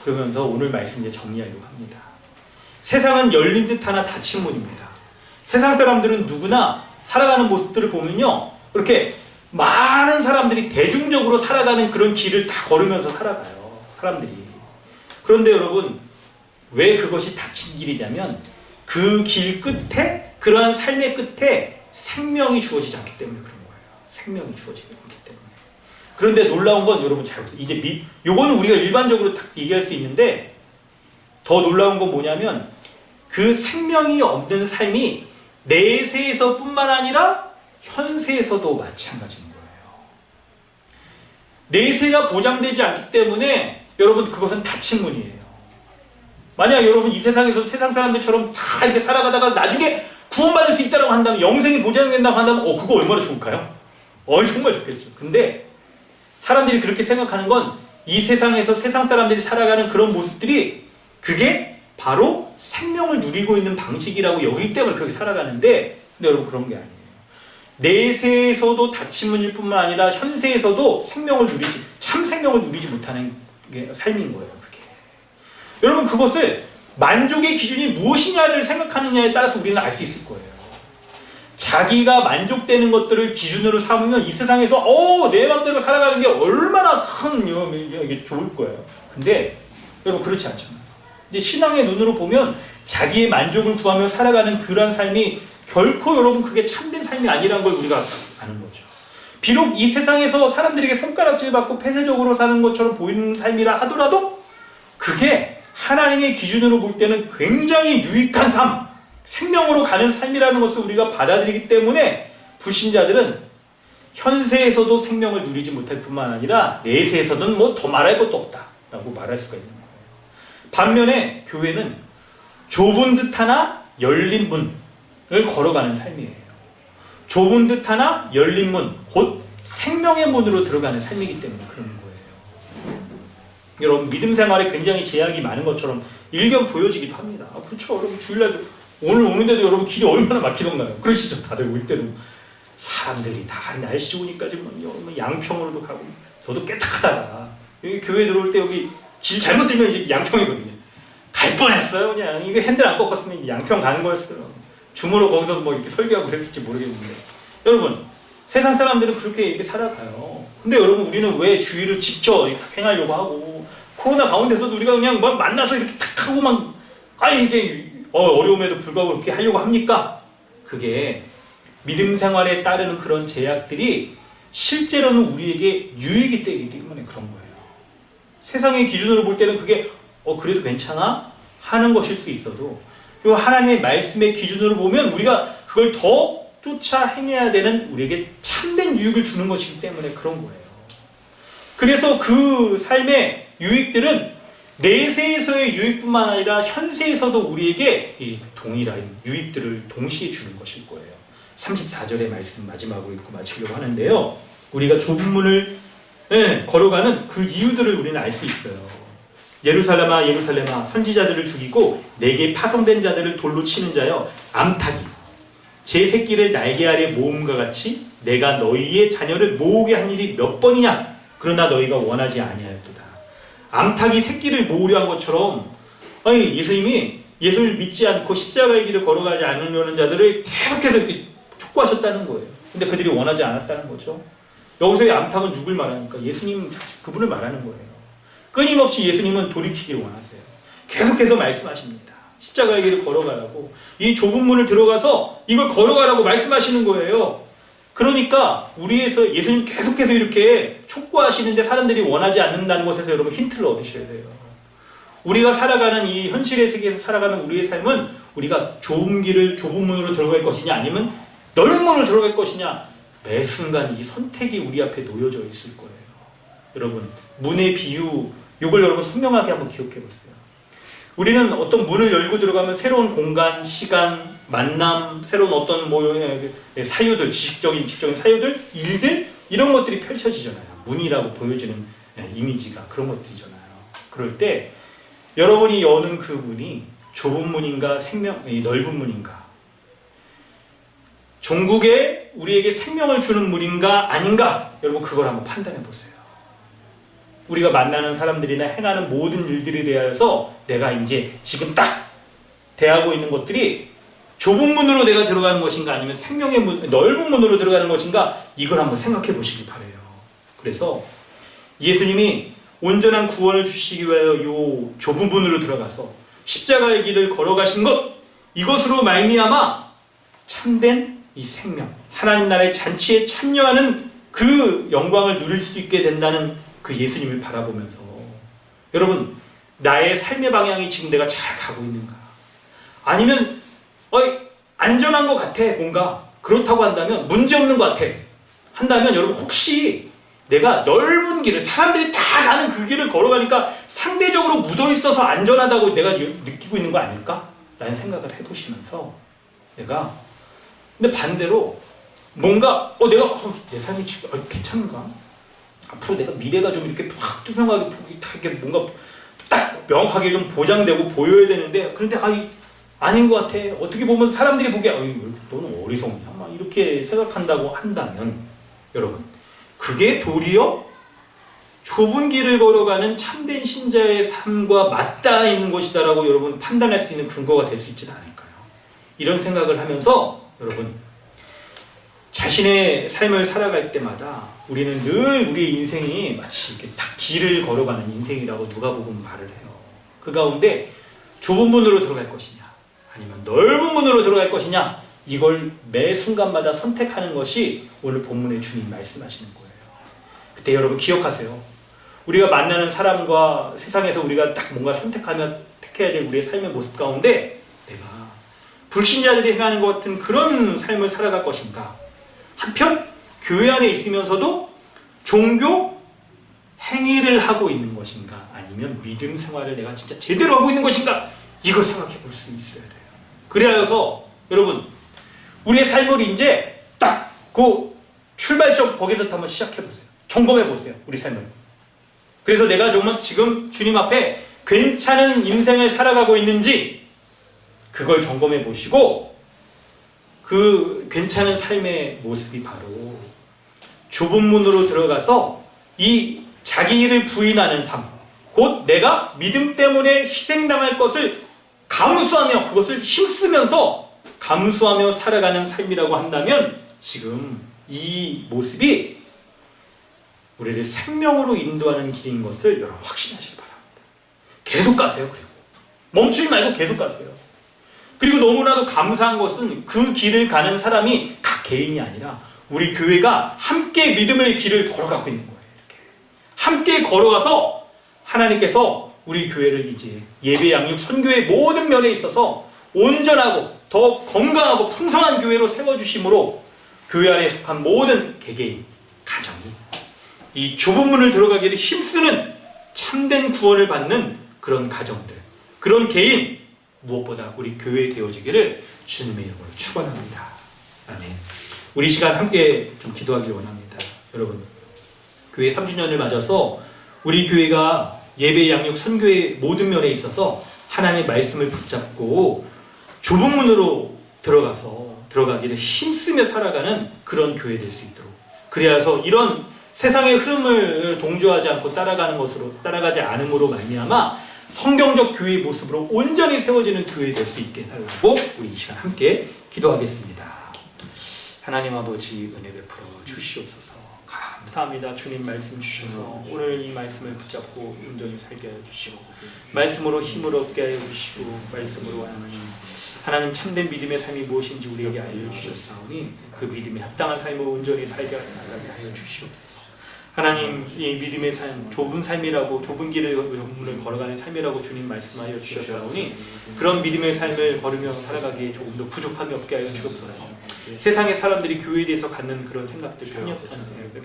그러면서 오늘 말씀 이제 정리하려고 합니다. 세상은 열린 듯 하나 닫힌 문입니다. 세상 사람들은 누구나 살아가는 모습들을 보면요, 이렇게 많은 사람들이 대중적으로 살아가는 그런 길을 다 걸으면서 살아가요. 사람들이. 그런데 여러분 왜 그것이 닫힌 길이냐면 그 길 끝에, 그러한 삶의 끝에 생명이 주어지지 않기 때문에 그런 거예요. 생명이 주어지지 않기 때문에. 그런데 놀라운 건 여러분 잘 보세요. 이제 요거는 우리가 일반적으로 딱 얘기할 수 있는데, 더 놀라운 건 뭐냐면 그 생명이 없는 삶이 내세에서 뿐만 아니라 현세에서도 마찬가지인 거예요. 내세가 보장되지 않기 때문에 여러분 그것은 닫힌 문이에요. 만약 여러분 이 세상에서 세상 사람들처럼 다 이렇게 살아가다가 나중에 구원받을 수 있다고 한다면, 영생이 보장된다고 한다면 그거 얼마나 좋을까요? 정말 좋겠죠. 근데 사람들이 그렇게 생각하는 건 이 세상에서 세상 사람들이 살아가는 그런 모습들이 그게 바로 생명을 누리고 있는 방식이라고 여기기 때문에 그렇게 살아가는데, 근데 여러분 그런 게 아니에요. 내세에서도 닫힌 문일 뿐만 아니라 현세에서도 참 생명을 누리지 못하는 게 삶인 거예요. 그게. 여러분 그것을 만족의 기준이 무엇이냐를 생각하느냐에 따라서 우리는 알 수 있을 거예요. 자기가 만족되는 것들을 기준으로 삼으면 이 세상에서 내 맘대로 살아가는 게 얼마나 큰 이게 좋을 거예요. 근데 여러분 그렇지 않잖아요. 근데 신앙의 눈으로 보면 자기의 만족을 구하며 살아가는 그런 삶이 결코 여러분 그게 참된 삶이 아니라는 걸 우리가 아는 거죠. 비록 이 세상에서 사람들에게 손가락질 받고 폐쇄적으로 사는 것처럼 보이는 삶이라 하더라도 그게 하나님의 기준으로 볼 때는 굉장히 유익한 삶, 생명으로 가는 삶이라는 것을 우리가 받아들이기 때문에 불신자들은 현세에서도 생명을 누리지 못할 뿐만 아니라 내세에서는 뭐 더 말할 것도 없다라고 말할 수가 있는 거예요. 반면에 교회는 좁은 듯 하나 열린 문을 걸어가는 삶이에요. 좁은 듯 하나 열린 문, 곧 생명의 문으로 들어가는 삶이기 때문에 그런 거예요. 여러분 믿음 생활에 굉장히 제약이 많은 것처럼 일견 보여지기도 합니다. 그렇죠. 여러분 주일날도 오늘 오는데도 여러분 길이 얼마나 막히던가요? 그러시죠. 다들 올 때도 사람들이 다 날씨 오니까 지금 양평으로도 가고, 저도 깨딱하다가 여기 교회 들어올 때 여기 길 잘못 들면 이제 양평이거든요. 갈 뻔했어요. 그냥 이거 핸들 안 꺾었으면 양평 가는 거였어요. 줌으로 거기서 뭐 이렇게 설교하고 그랬을지 모르겠는데, 여러분 세상 사람들은 그렇게 이렇게 살아가요. 근데 여러분 우리는 왜 주의를 지켜 행하려고 하고, 코로나 가운데서도 우리가 그냥 막 만나서 이렇게 탁 하고 막 이게 어려움에도 불구하고 그렇게 하려고 합니까? 그게 믿음 생활에 따르는 그런 제약들이 실제로는 우리에게 유익이 되기 때문에 그런 거예요. 세상의 기준으로 볼 때는 그게 그래도 괜찮아? 하는 것일 수 있어도, 그리고 하나님의 말씀의 기준으로 보면 우리가 그걸 더 쫓아 행해야 되는 우리에게 참된 유익을 주는 것이기 때문에 그런 거예요. 그래서 그 삶의 유익들은 내세에서의 유익뿐만 아니라 현세에서도 우리에게 이 동일한 유익들을 동시에 주는 것일 거예요. 34절의 말씀 마지막으로 읽고 마치려고 하는데요. 우리가 좁은 문을 걸어가는 그 이유들을 우리는 알 수 있어요. 예루살렘아 예루살렘아 선지자들을 죽이고 내게 파송된 자들을 돌로 치는 자여, 암탉이 제 새끼를 날개 아래 모음과 같이 내가 너희의 자녀를 모으게 한 일이 몇 번이냐? 그러나 너희가 원하지 아니하였도다. 암탉이 새끼를 모으려 한 것처럼 예수님이 예수를 믿지 않고 십자가의 길을 걸어가지 않으려는 자들을 계속해서 이렇게 촉구하셨다는 거예요. 근데 그들이 원하지 않았다는 거죠. 여기서의 암탉은 누굴 말하니까 예수님 그분을 말하는 거예요. 끊임없이 예수님은 돌이키기를 원하세요. 계속해서 말씀하십니다. 십자가의 길을 걸어가라고, 이 좁은 문을 들어가서 이걸 걸어가라고 말씀하시는 거예요. 그러니까 우리에서 예수님 계속해서 이렇게 촉구하시는데 사람들이 원하지 않는다는 것에서 여러분 힌트를 얻으셔야 돼요. 우리가 살아가는 이 현실의 세계에서 살아가는 우리의 삶은 우리가 좁은 길을 좁은 문으로 들어갈 것이냐 아니면 넓은 문으로 들어갈 것이냐, 매 순간 이 선택이 우리 앞에 놓여져 있을 거예요. 여러분, 문의 비유, 이걸 여러분 선명하게 한번 기억해 보세요. 우리는 어떤 문을 열고 들어가면 새로운 공간, 시간, 만남, 새로운 어떤 사유들, 지식적인 사유들, 일들, 이런 것들이 펼쳐지잖아요. 문이라고 보여지는 이미지가 그런 것들이잖아요. 그럴 때 여러분이 여는 그 문이 좁은 문인가 넓은 문인가, 종국에 우리에게 생명을 주는 문인가 아닌가, 여러분 그걸 한번 판단해 보세요. 우리가 만나는 사람들이나 행하는 모든 일들에 대하여서 내가 이제 지금 딱 대하고 있는 것들이 좁은 문으로 내가 들어가는 것인가 아니면 생명의 문, 넓은 문으로 들어가는 것인가, 이걸 한번 생각해 보시기 바라요. 그래서 예수님이 온전한 구원을 주시기 위하여 이 좁은 문으로 들어가서 십자가의 길을 걸어가신 것, 이것으로 말미암아 참된 이 생명, 하나님 나라의 잔치에 참여하는 그 영광을 누릴 수 있게 된다는 그 예수님을 바라보면서, 여러분 나의 삶의 방향이 지금 내가 잘 가고 있는가, 아니면 안전한 것 같아, 뭔가 그렇다고 한다면, 문제없는 것 같아 한다면, 여러분 혹시 내가 넓은 길을, 사람들이 다 가는 그 길을 걸어가니까 상대적으로 묻어있어서 안전하다고 내가 느끼고 있는 거 아닐까? 라는 생각을 해보시면서, 내가 근데 반대로 뭔가 내가 내 삶이 지금 괜찮은가? 앞으로 내가 미래가 좀 이렇게 확 투명하게 이렇게 뭔가 딱 명확하게 좀 보장되고 보여야 되는데, 그런데 아닌 것 같아. 어떻게 보면 사람들이 보기에 너는 어리석냐 막 이렇게 생각한다고 한다면, 여러분 그게 도리어 좁은 길을 걸어가는 참된 신자의 삶과 맞닿아 있는 것이다라고 여러분 판단할 수 있는 근거가 될 수 있지는 않을까요? 이런 생각을 하면서 여러분 자신의 삶을 살아갈 때마다 우리는 늘 우리의 인생이 마치 이렇게 딱 길을 걸어가는 인생이라고 누가복음 말을 해요. 그 가운데 좁은 문으로 들어갈 것이냐 아니면 넓은 문으로 들어갈 것이냐, 이걸 매 순간마다 선택하는 것이 오늘 본문의 주님 말씀하시는 거예요. 그때 여러분 기억하세요. 우리가 만나는 사람과 세상에서 우리가 딱 뭔가 택해야 될 우리의 삶의 모습 가운데 내가 불신자들이 행하는 것 같은 그런 삶을 살아갈 것인가, 한편 교회 안에 있으면서도 종교 행위를 하고 있는 것인가, 아니면 믿음 생활을 내가 진짜 제대로 하고 있는 것인가, 이걸 생각해 볼 수 있어야 돼요. 그래서 여러분 우리의 삶을 이제 딱 그 출발점 거기서부터 한번 시작해 보세요. 점검해 보세요, 우리 삶을. 그래서 내가 정말 지금 주님 앞에 괜찮은 인생을 살아가고 있는지 그걸 점검해 보시고, 그 괜찮은 삶의 모습이 바로 좁은 문으로 들어가서 이 자기 일을 부인하는 삶, 곧 내가 믿음 때문에 희생당할 것을 감수하며 그것을 힘쓰면서 감수하며 살아가는 삶이라고 한다면, 지금 이 모습이 우리를 생명으로 인도하는 길인 것을 여러분 확신하시기 바랍니다. 계속 가세요. 그리고 멈추지 말고 계속 가세요. 그리고 너무나도 감사한 것은 그 길을 가는 사람이 각 개인이 아니라 우리 교회가 함께 믿음의 길을 걸어가고 있는 거예요. 이렇게 함께 걸어가서 하나님께서 우리 교회를 이제 예배, 양육, 선교의 모든 면에 있어서 온전하고 더 건강하고 풍성한 교회로 세워주심으로 교회 안에 속한 모든 개개인, 가정이 이 좁은 문을 들어가기를 힘쓰는 참된 구원을 받는 그런 가정들, 그런 개인, 무엇보다 우리 교회 되어지기를 주님의 이름으로 축원합니다. 아멘. 우리 시간 함께 좀 기도하기를 원합니다. 여러분, 교회 30년을 맞아서 우리 교회가 예배, 양육, 선교의 모든 면에 있어서 하나님의 말씀을 붙잡고 좁은 문으로 들어가기를 힘쓰며 살아가는 그런 교회 될 수 있도록, 그래서 이런 세상의 흐름을 동조하지 않고 따라가지 않음으로 말미암아 성경적 교회의 모습으로 온전히 세워지는 교회 될 수 있게 해달라고 우리 이 시간 함께 기도하겠습니다. 하나님 아버지 은혜 베풀어 주시옵소서. 감사합니다. 주님 말씀 주셔서 오늘 이 말씀을 붙잡고 온전히 살게 하여 주시고 말씀으로 힘을 얻게 하여 주시고 말씀으로 하나님 참된 믿음의 삶이 무엇인지 우리에게 알려주셨사오니 그 믿음에 합당한 삶을 온전히 살게 하여 주시옵소서. 하나님 이 믿음의 삶 좁은 삶이라고 좁은 길을 걸어가는 삶이라고 주님 말씀하여 주셨사오니 그런 믿음의 삶을 걸으며 살아가기에 조금 더 부족함이 없게 하여 주옵소서. 세상의 사람들이 교회에 대해서 갖는 그런 생각들,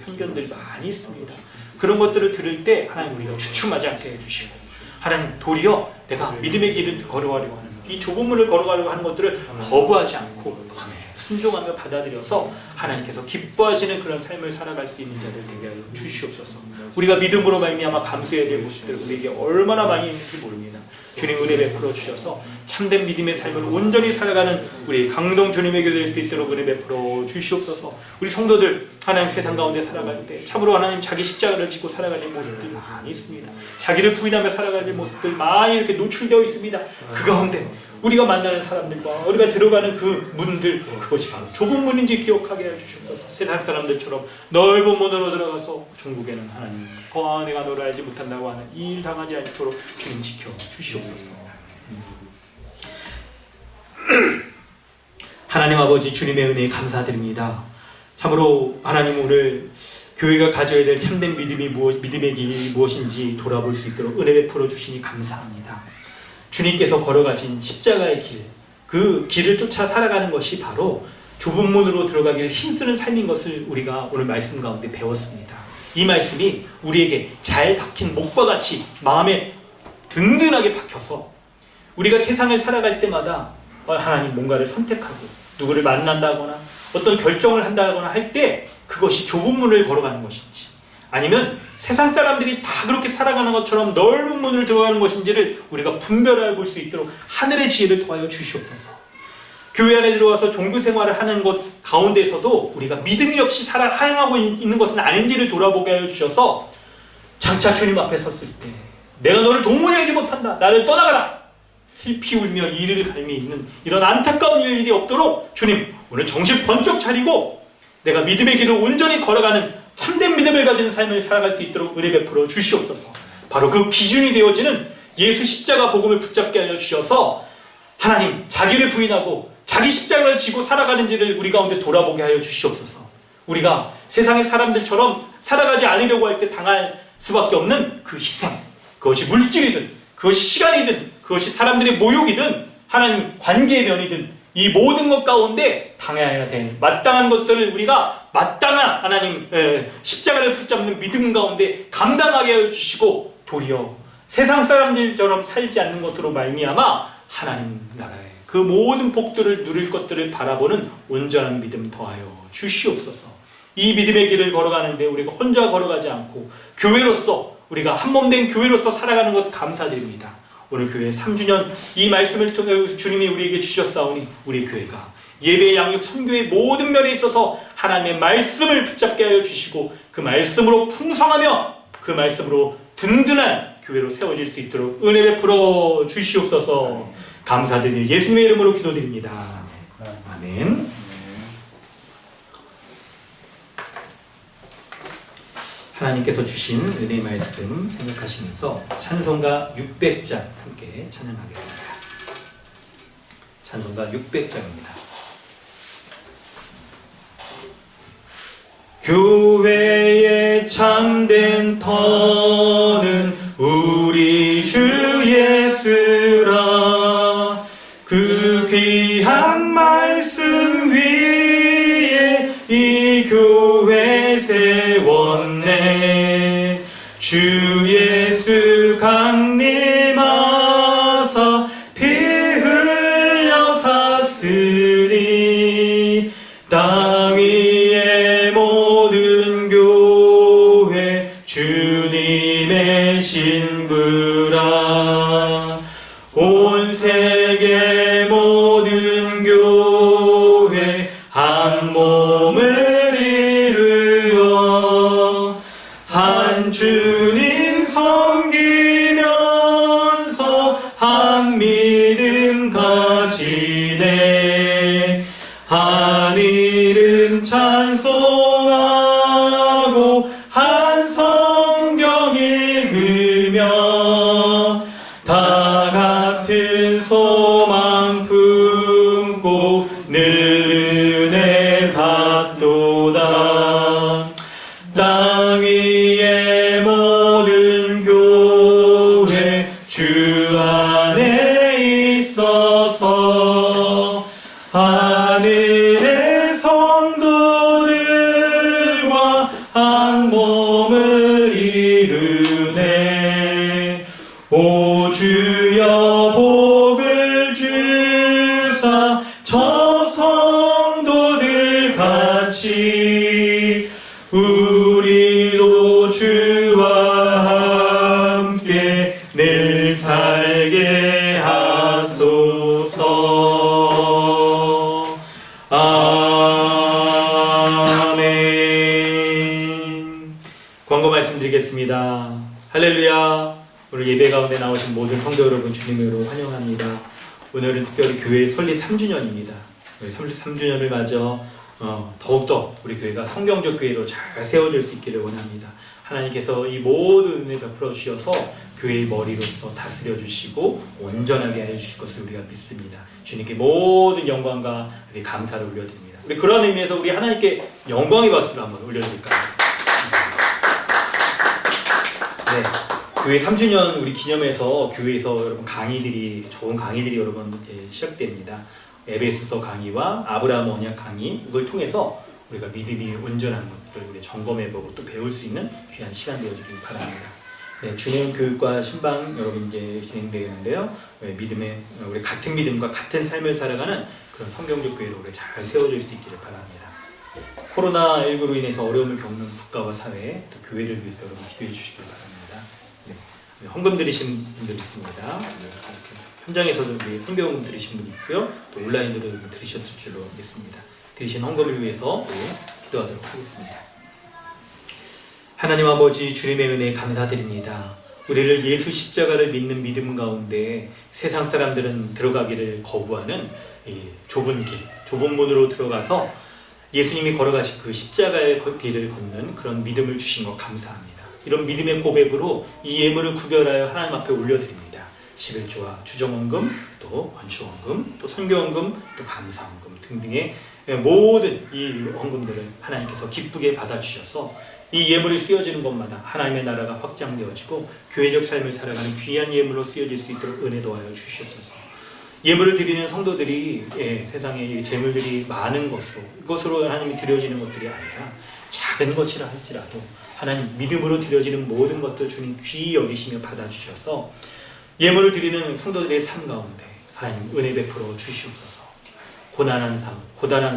편견들이 많이 있습니다. 그런 것들을 들을 때 하나님 우리가 주춤하지 않게 해주시고 하나님 도리어 내가 믿음의 길을 걸어가려고 하는 이 좁은 문을 걸어가려고 하는 것들을 거부하지 않고 순종하며 받아들여서 하나님께서 기뻐하시는 그런 삶을 살아갈 수 있는 자들 되게 하여 주시옵소서. 우리가 믿음으로 말미암아 감수해야 될 모습들 우리에게 얼마나 많이 있는지 모릅니다. 주님 은혜 베풀어 주셔서 참된 믿음의 삶을 온전히 살아가는 우리 강동 주님에게 될 수 있도록 은혜 베풀어 주시옵소서. 우리 성도들 하나님 세상 가운데 살아갈 때 참으로 하나님 자기 십자가를 지고 살아가는 모습들 많이 있습니다. 자기를 부인하며 살아가는 모습들 많이 이렇게 노출되어 있습니다. 그 가운데 우리가 만나는 사람들과 우리가 들어가는 그 문들 그것이 바로 좁은 문인지 기억하게 해주셔서 세상 사람들처럼 넓은 문으로 들어가서 천국에는 하나님 내가 너를 알지 못한다고 하는 이 일 당하지 않도록 주님 지켜 주시옵소서. 하나님 아버지 주님의 은혜에 감사드립니다. 참으로 하나님 오늘 교회가 가져야 될 참된 믿음의 길이 무엇인지 돌아볼 수 있도록 은혜 베풀어 주시니 감사합니다. 주님께서 걸어가신 십자가의 길, 그 길을 쫓아 살아가는 것이 바로 좁은 문으로 들어가기를 힘쓰는 삶인 것을 우리가 오늘 말씀 가운데 배웠습니다. 이 말씀이 우리에게 잘 박힌 목과 같이 마음에 든든하게 박혀서 우리가 세상을 살아갈 때마다 하나님 뭔가를 선택하고 누구를 만난다거나 어떤 결정을 한다거나 할 때 그것이 좁은 문을 걸어가는 것인지 아니면 세상 사람들이 다 그렇게 살아가는 것처럼 넓은 문을 들어가는 것인지를 우리가 분별해 볼 수 있도록 하늘의 지혜를 더하여 주시옵소서. 교회 안에 들어와서 종교 생활을 하는 것 가운데서도 우리가 믿음이 없이 하행하고 있는 것은 아닌지를 돌아보게 하여 주셔서 장차 주님 앞에 섰을 때 내가 너를 도무지 알지 못한다. 나를 떠나가라. 슬피 울며 이를 갈미 있는 이런 안타까운 일이 없도록 주님 오늘 정신 번쩍 차리고 내가 믿음의 길을 온전히 걸어가는 참된 믿음을 가진 삶을 살아갈 수 있도록 은혜 베풀어 주시옵소서. 바로 그 기준이 되어지는 예수 십자가 복음을 붙잡게 하여 주셔서 하나님 자기를 부인하고 자기 십자가를 지고 살아가는지를 우리 가운데 돌아보게 하여 주시옵소서. 우리가 세상의 사람들처럼 살아가지 않으려고 할 때 당할 수밖에 없는 그 희생, 그것이 물질이든 그것이 시간이든 그것이 사람들의 모욕이든 하나님 관계의 면이든 이 모든 것 가운데 당해야 될 마땅한 것들을 우리가 마땅한 하나님 십자가를 붙잡는 믿음 가운데 감당하게 하여 주시고 도리어 세상 사람들처럼 살지 않는 것으로 말미암아 하나님 나라의 그 모든 복들을 누릴 것들을 바라보는 온전한 믿음 더하여 주시옵소서. 이 믿음의 길을 걸어가는데 우리가 혼자 걸어가지 않고 교회로서 우리가 한몸된 교회로서 살아가는 것 감사드립니다. 오늘 교회 3주년 이 말씀을 통해 주님이 우리에게 주셨사오니 우리 교회가 예배, 양육, 선교의 모든 면에 있어서 하나님의 말씀을 붙잡게 하여 주시고 그 말씀으로 풍성하며 그 말씀으로 든든한 교회로 세워질 수 있도록 은혜 베풀어 주시옵소서. 감사드리며 예수님의 이름으로 기도드립니다. 아멘. 하나님께서 주신 은혜의 말씀 생각하시면서 찬송가 600장 함께 찬양하겠습니다. 찬송가 600장입니다. 교회의 참된 터는 우리 주 예수라. 그 귀한 말씀 위에 이 교회 세웠네. 주 예수 강림하사 피 흘려 샀으니 땅 위의 모든 교회 주님의 신부라. 온 세계 모든 교회 한 몸을 이루어 한 주님 섬기면서 하늘은 찬송하고 한 성경 읽으며 다 같은 소망 품고 늘 은혜 받도다. 땅 위의 모든 교회 주 안에 있어서 하늘의 성도들과 한 몸을 이루네. 오 주여 복을 주사 저 성도들 같이 우리도 주와 함께 늘 살게 하소서. 아멘. 광고 말씀드리겠습니다. 할렐루야. 오늘 예배 가운데 나오신 모든 성도 여러분 주님으로 환영합니다. 오늘은 특별히 교회 설립 3주년입니다. 3주년을 맞아 더욱더 우리 교회가 성경적 교회로 잘 세워질 수 있기를 원합니다. 하나님께서 이 모든 은혜 베풀어 주셔서 교회의 머리로서 다스려 주시고 온전하게 해 주실 것을 우리가 믿습니다. 주님께 모든 영광과 우리 감사를 올려드립니다. 우리 그런 의미에서 우리 하나님께 영광의 박수를 한번 올려드릴까요? 네, 교회 3주년 우리 기념해서 교회에서 여러분 강의들이 좋은 강의들이 여러분 이제 시작됩니다. 에베소서 강의와 아브라함 언약 강의 이걸 통해서 우리가 믿음이 온전한 것들을 우리 점검해보고 또 배울 수 있는 귀한 시간 되어주길 바랍니다. 네, 주님 교육과 신방 여러분 이제 진행되는데요. 믿음의 우리 같은 믿음과 같은 삶을 살아가는 그런 성경적 교회로 우리 잘 세워질 수 있기를 바랍니다. 코로나19로 인해서 어려움을 겪는 국가와 사회 또 교회를 위해서 여러분 기도해 주시길 바랍니다. 네, 헌금 드리신 분들 있습니다. 현장에서도 우리 성경을 들으신 분이 있고요. 또 온라인으로 들으셨을 줄로 믿습니다. 드리신 헌금을 위해서 기도하도록 하겠습니다. 하나님 아버지 주님의 은혜에 감사드립니다. 우리를 예수 십자가를 믿는 믿음 가운데 세상 사람들은 들어가기를 거부하는 이 좁은 길, 좁은 문으로 들어가서 예수님이 걸어가신 그 십자가의 길을 걷는 그런 믿음을 주신 것 감사합니다. 이런 믿음의 고백으로 이 예물을 구별하여 하나님 앞에 올려드립니다. 11조와 주정헌금, 또 건축헌금, 또 선교헌금, 또 감사헌금 등등의 모든 이 헌금들을 하나님께서 기쁘게 받아주셔서 이 예물이 쓰여지는 것마다 하나님의 나라가 확장되어지고 교회적 삶을 살아가는 귀한 예물로 쓰여질 수 있도록 은혜 도와여 주시옵소서. 예물을 드리는 성도들이 세상에 재물들이 많은 이것으로 하나님이 드려지는 것들이 아니라 작은 것이라 할지라도 하나님 믿음으로 드려지는 모든 것들 주님 귀히 여기시며 받아주셔서 예물을 드리는 성도들의 삶 가운데 하나님 은혜 베풀어 주시옵소서. 고단한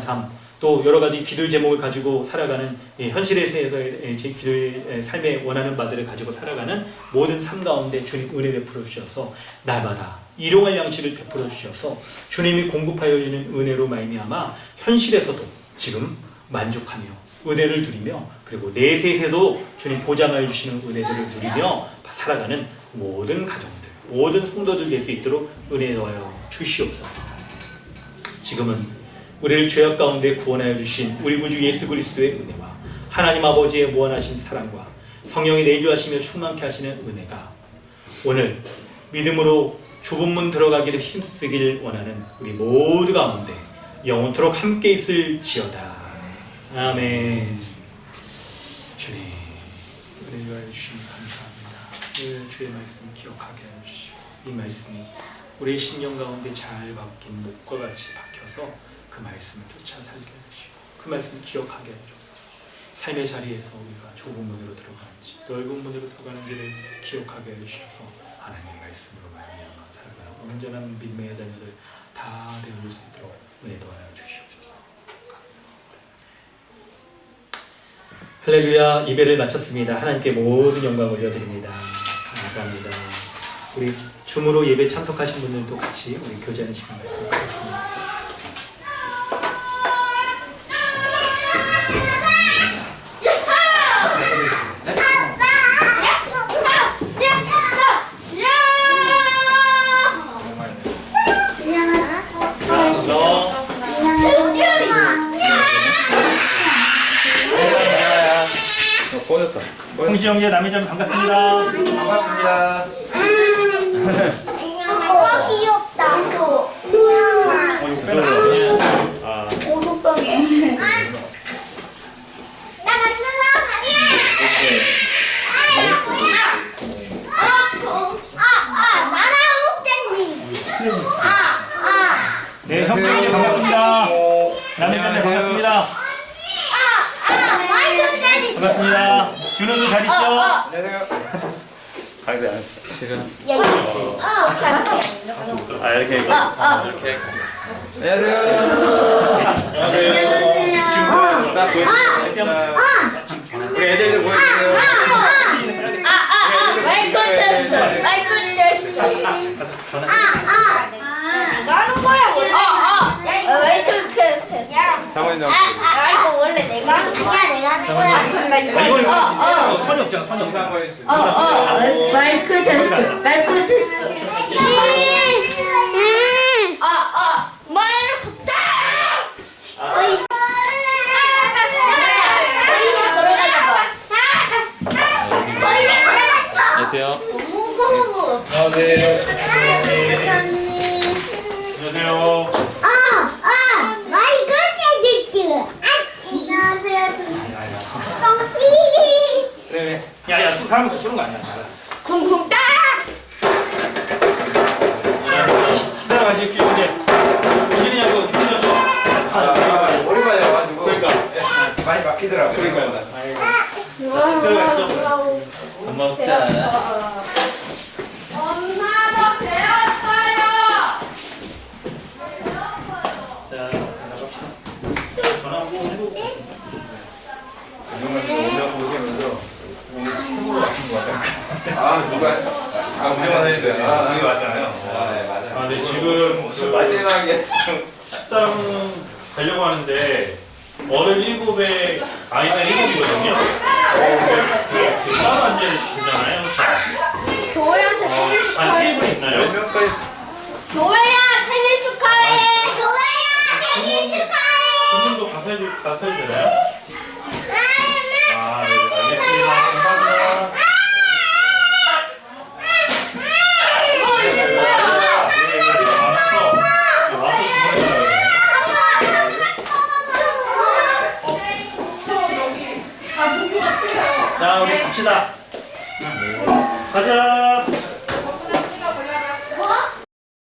삶, 또 여러 가지 기도의 제목을 가지고 살아가는 현실에서의 기도의 삶에 원하는 바들을 가지고 살아가는 모든 삶 가운데 주님 은혜 베풀어 주셔서 날마다 일용할 양식을 베풀어 주셔서 주님이 공급하여 주는 은혜로 말미암아 현실에서도 지금 만족하며 은혜를 누리며 그리고 내세에도 주님 보장하여 주시는 은혜들을 누리며 살아가는 모든 가정들, 모든 성도들 될 수 있도록 은혜 도와여 주시옵소서. 지금은 우리를 죄악 가운데 구원하여 주신 우리 구주 예수 그리스도의 은혜와 하나님 아버지의 무한하신 사랑과 성령이 내주하시며 충만케 하시는 은혜가 오늘 믿음으로 좁은 문 들어가기를 힘쓰길 원하는 우리 모두 가운데 영원토록 함께 있을지어다. 아멘. 주님 은혜 주하여 주시니 감사합니다. 늘 주의 말씀을 기억하게 하여 주시고 이 말씀이 우리의 심령 가운데 잘 박힌 목과 같이 박혀서 그 말씀을 쫓아 살게 해주시고 그 말씀을 기억하게 해주옵소서. 삶의 자리에서 우리가 좁은 문으로 들어가는지 넓은 문으로 들어가는 길을 기억하게 해주셔서 하나님의 말씀으로 말미암아 살아가는 온전한 믿음의 자녀들 다 되어줄 수 있도록 은혜 도와여 주시옵소서. 감사합니다. 할렐루야. 예배를 마쳤습니다. 하나님께 모든 영광을 올려드립니다. 감사합니다. 우리 줌으로 예배 참석하신 분들도 같이 우리 교제하는 시간 갖도록 하겠습니다. 안녕. 홍지 형제 남이점 반갑습니다. 반갑습니다. 귀엽다. 아, 오독당해. 나 만들어 나랑 목장님. 네, 형제 형제 반갑습니다. 남이점에 반갑습니다. 마이크 자리. 반갑습니다. 준호도 잘 있죠? 안녕하세요. 제가 아, 이렇게 이거. 이렇게 안녕하세요. 나 보여줄게요. 우리 애들도 보여주세요. 마이크 테스트. 마이크 테스트. 이거 하는 거야 원래. 마이크 테스트. 장원이 형. 이거 원래 내가 하는 거야. 내가 하는 거야. 아, 이거 선이 없잖아, 선이 없어. 한번 해주세요. 마이크 테스트. 마이크 테스트. 마이크 테스트. 거인이 걸어가자. 거인이 걸어갔어. 안녕하세요. 무거워. 안녕하세요. 안녕하세요. 마이크 테스트. 안녕하세요. 네. 야, 야, 사람한테 쏘는 거 아니야. 쿵쿵 따. 사람 같이 귀여운데. 우진이하고 힘들었죠? 오랜만에 와가지고 그러니까. 많이 막히더라고요. 그러니까요. 들어가시죠. 밥 먹자. 엄마도 배웠어요. 자, 나갑시다. 전화 한번 해볼게요. 운동 보시면서 오늘 최고로 맞춘 것 같아요. 아 누가? 운동만 해야 돼. 그게 맞잖아요. 네 맞아요. 아, 근데 지금 그 마지막에 식당 가려고 하는데 어른 7에 아이가 7이거든요. 따로 앉아야 되잖아요. 그렇죠? 교회한테 생일 아, 축하해. 테이블 있나요? 몇 명까지 교회야 생일 축하해. 교회야 생일 축하해. 주문도 가서 해도 되나요? 아, 네, 알겠습니다. 감사합니다. 와서 주문해줘요. 자, 우리 갑시다. 가자.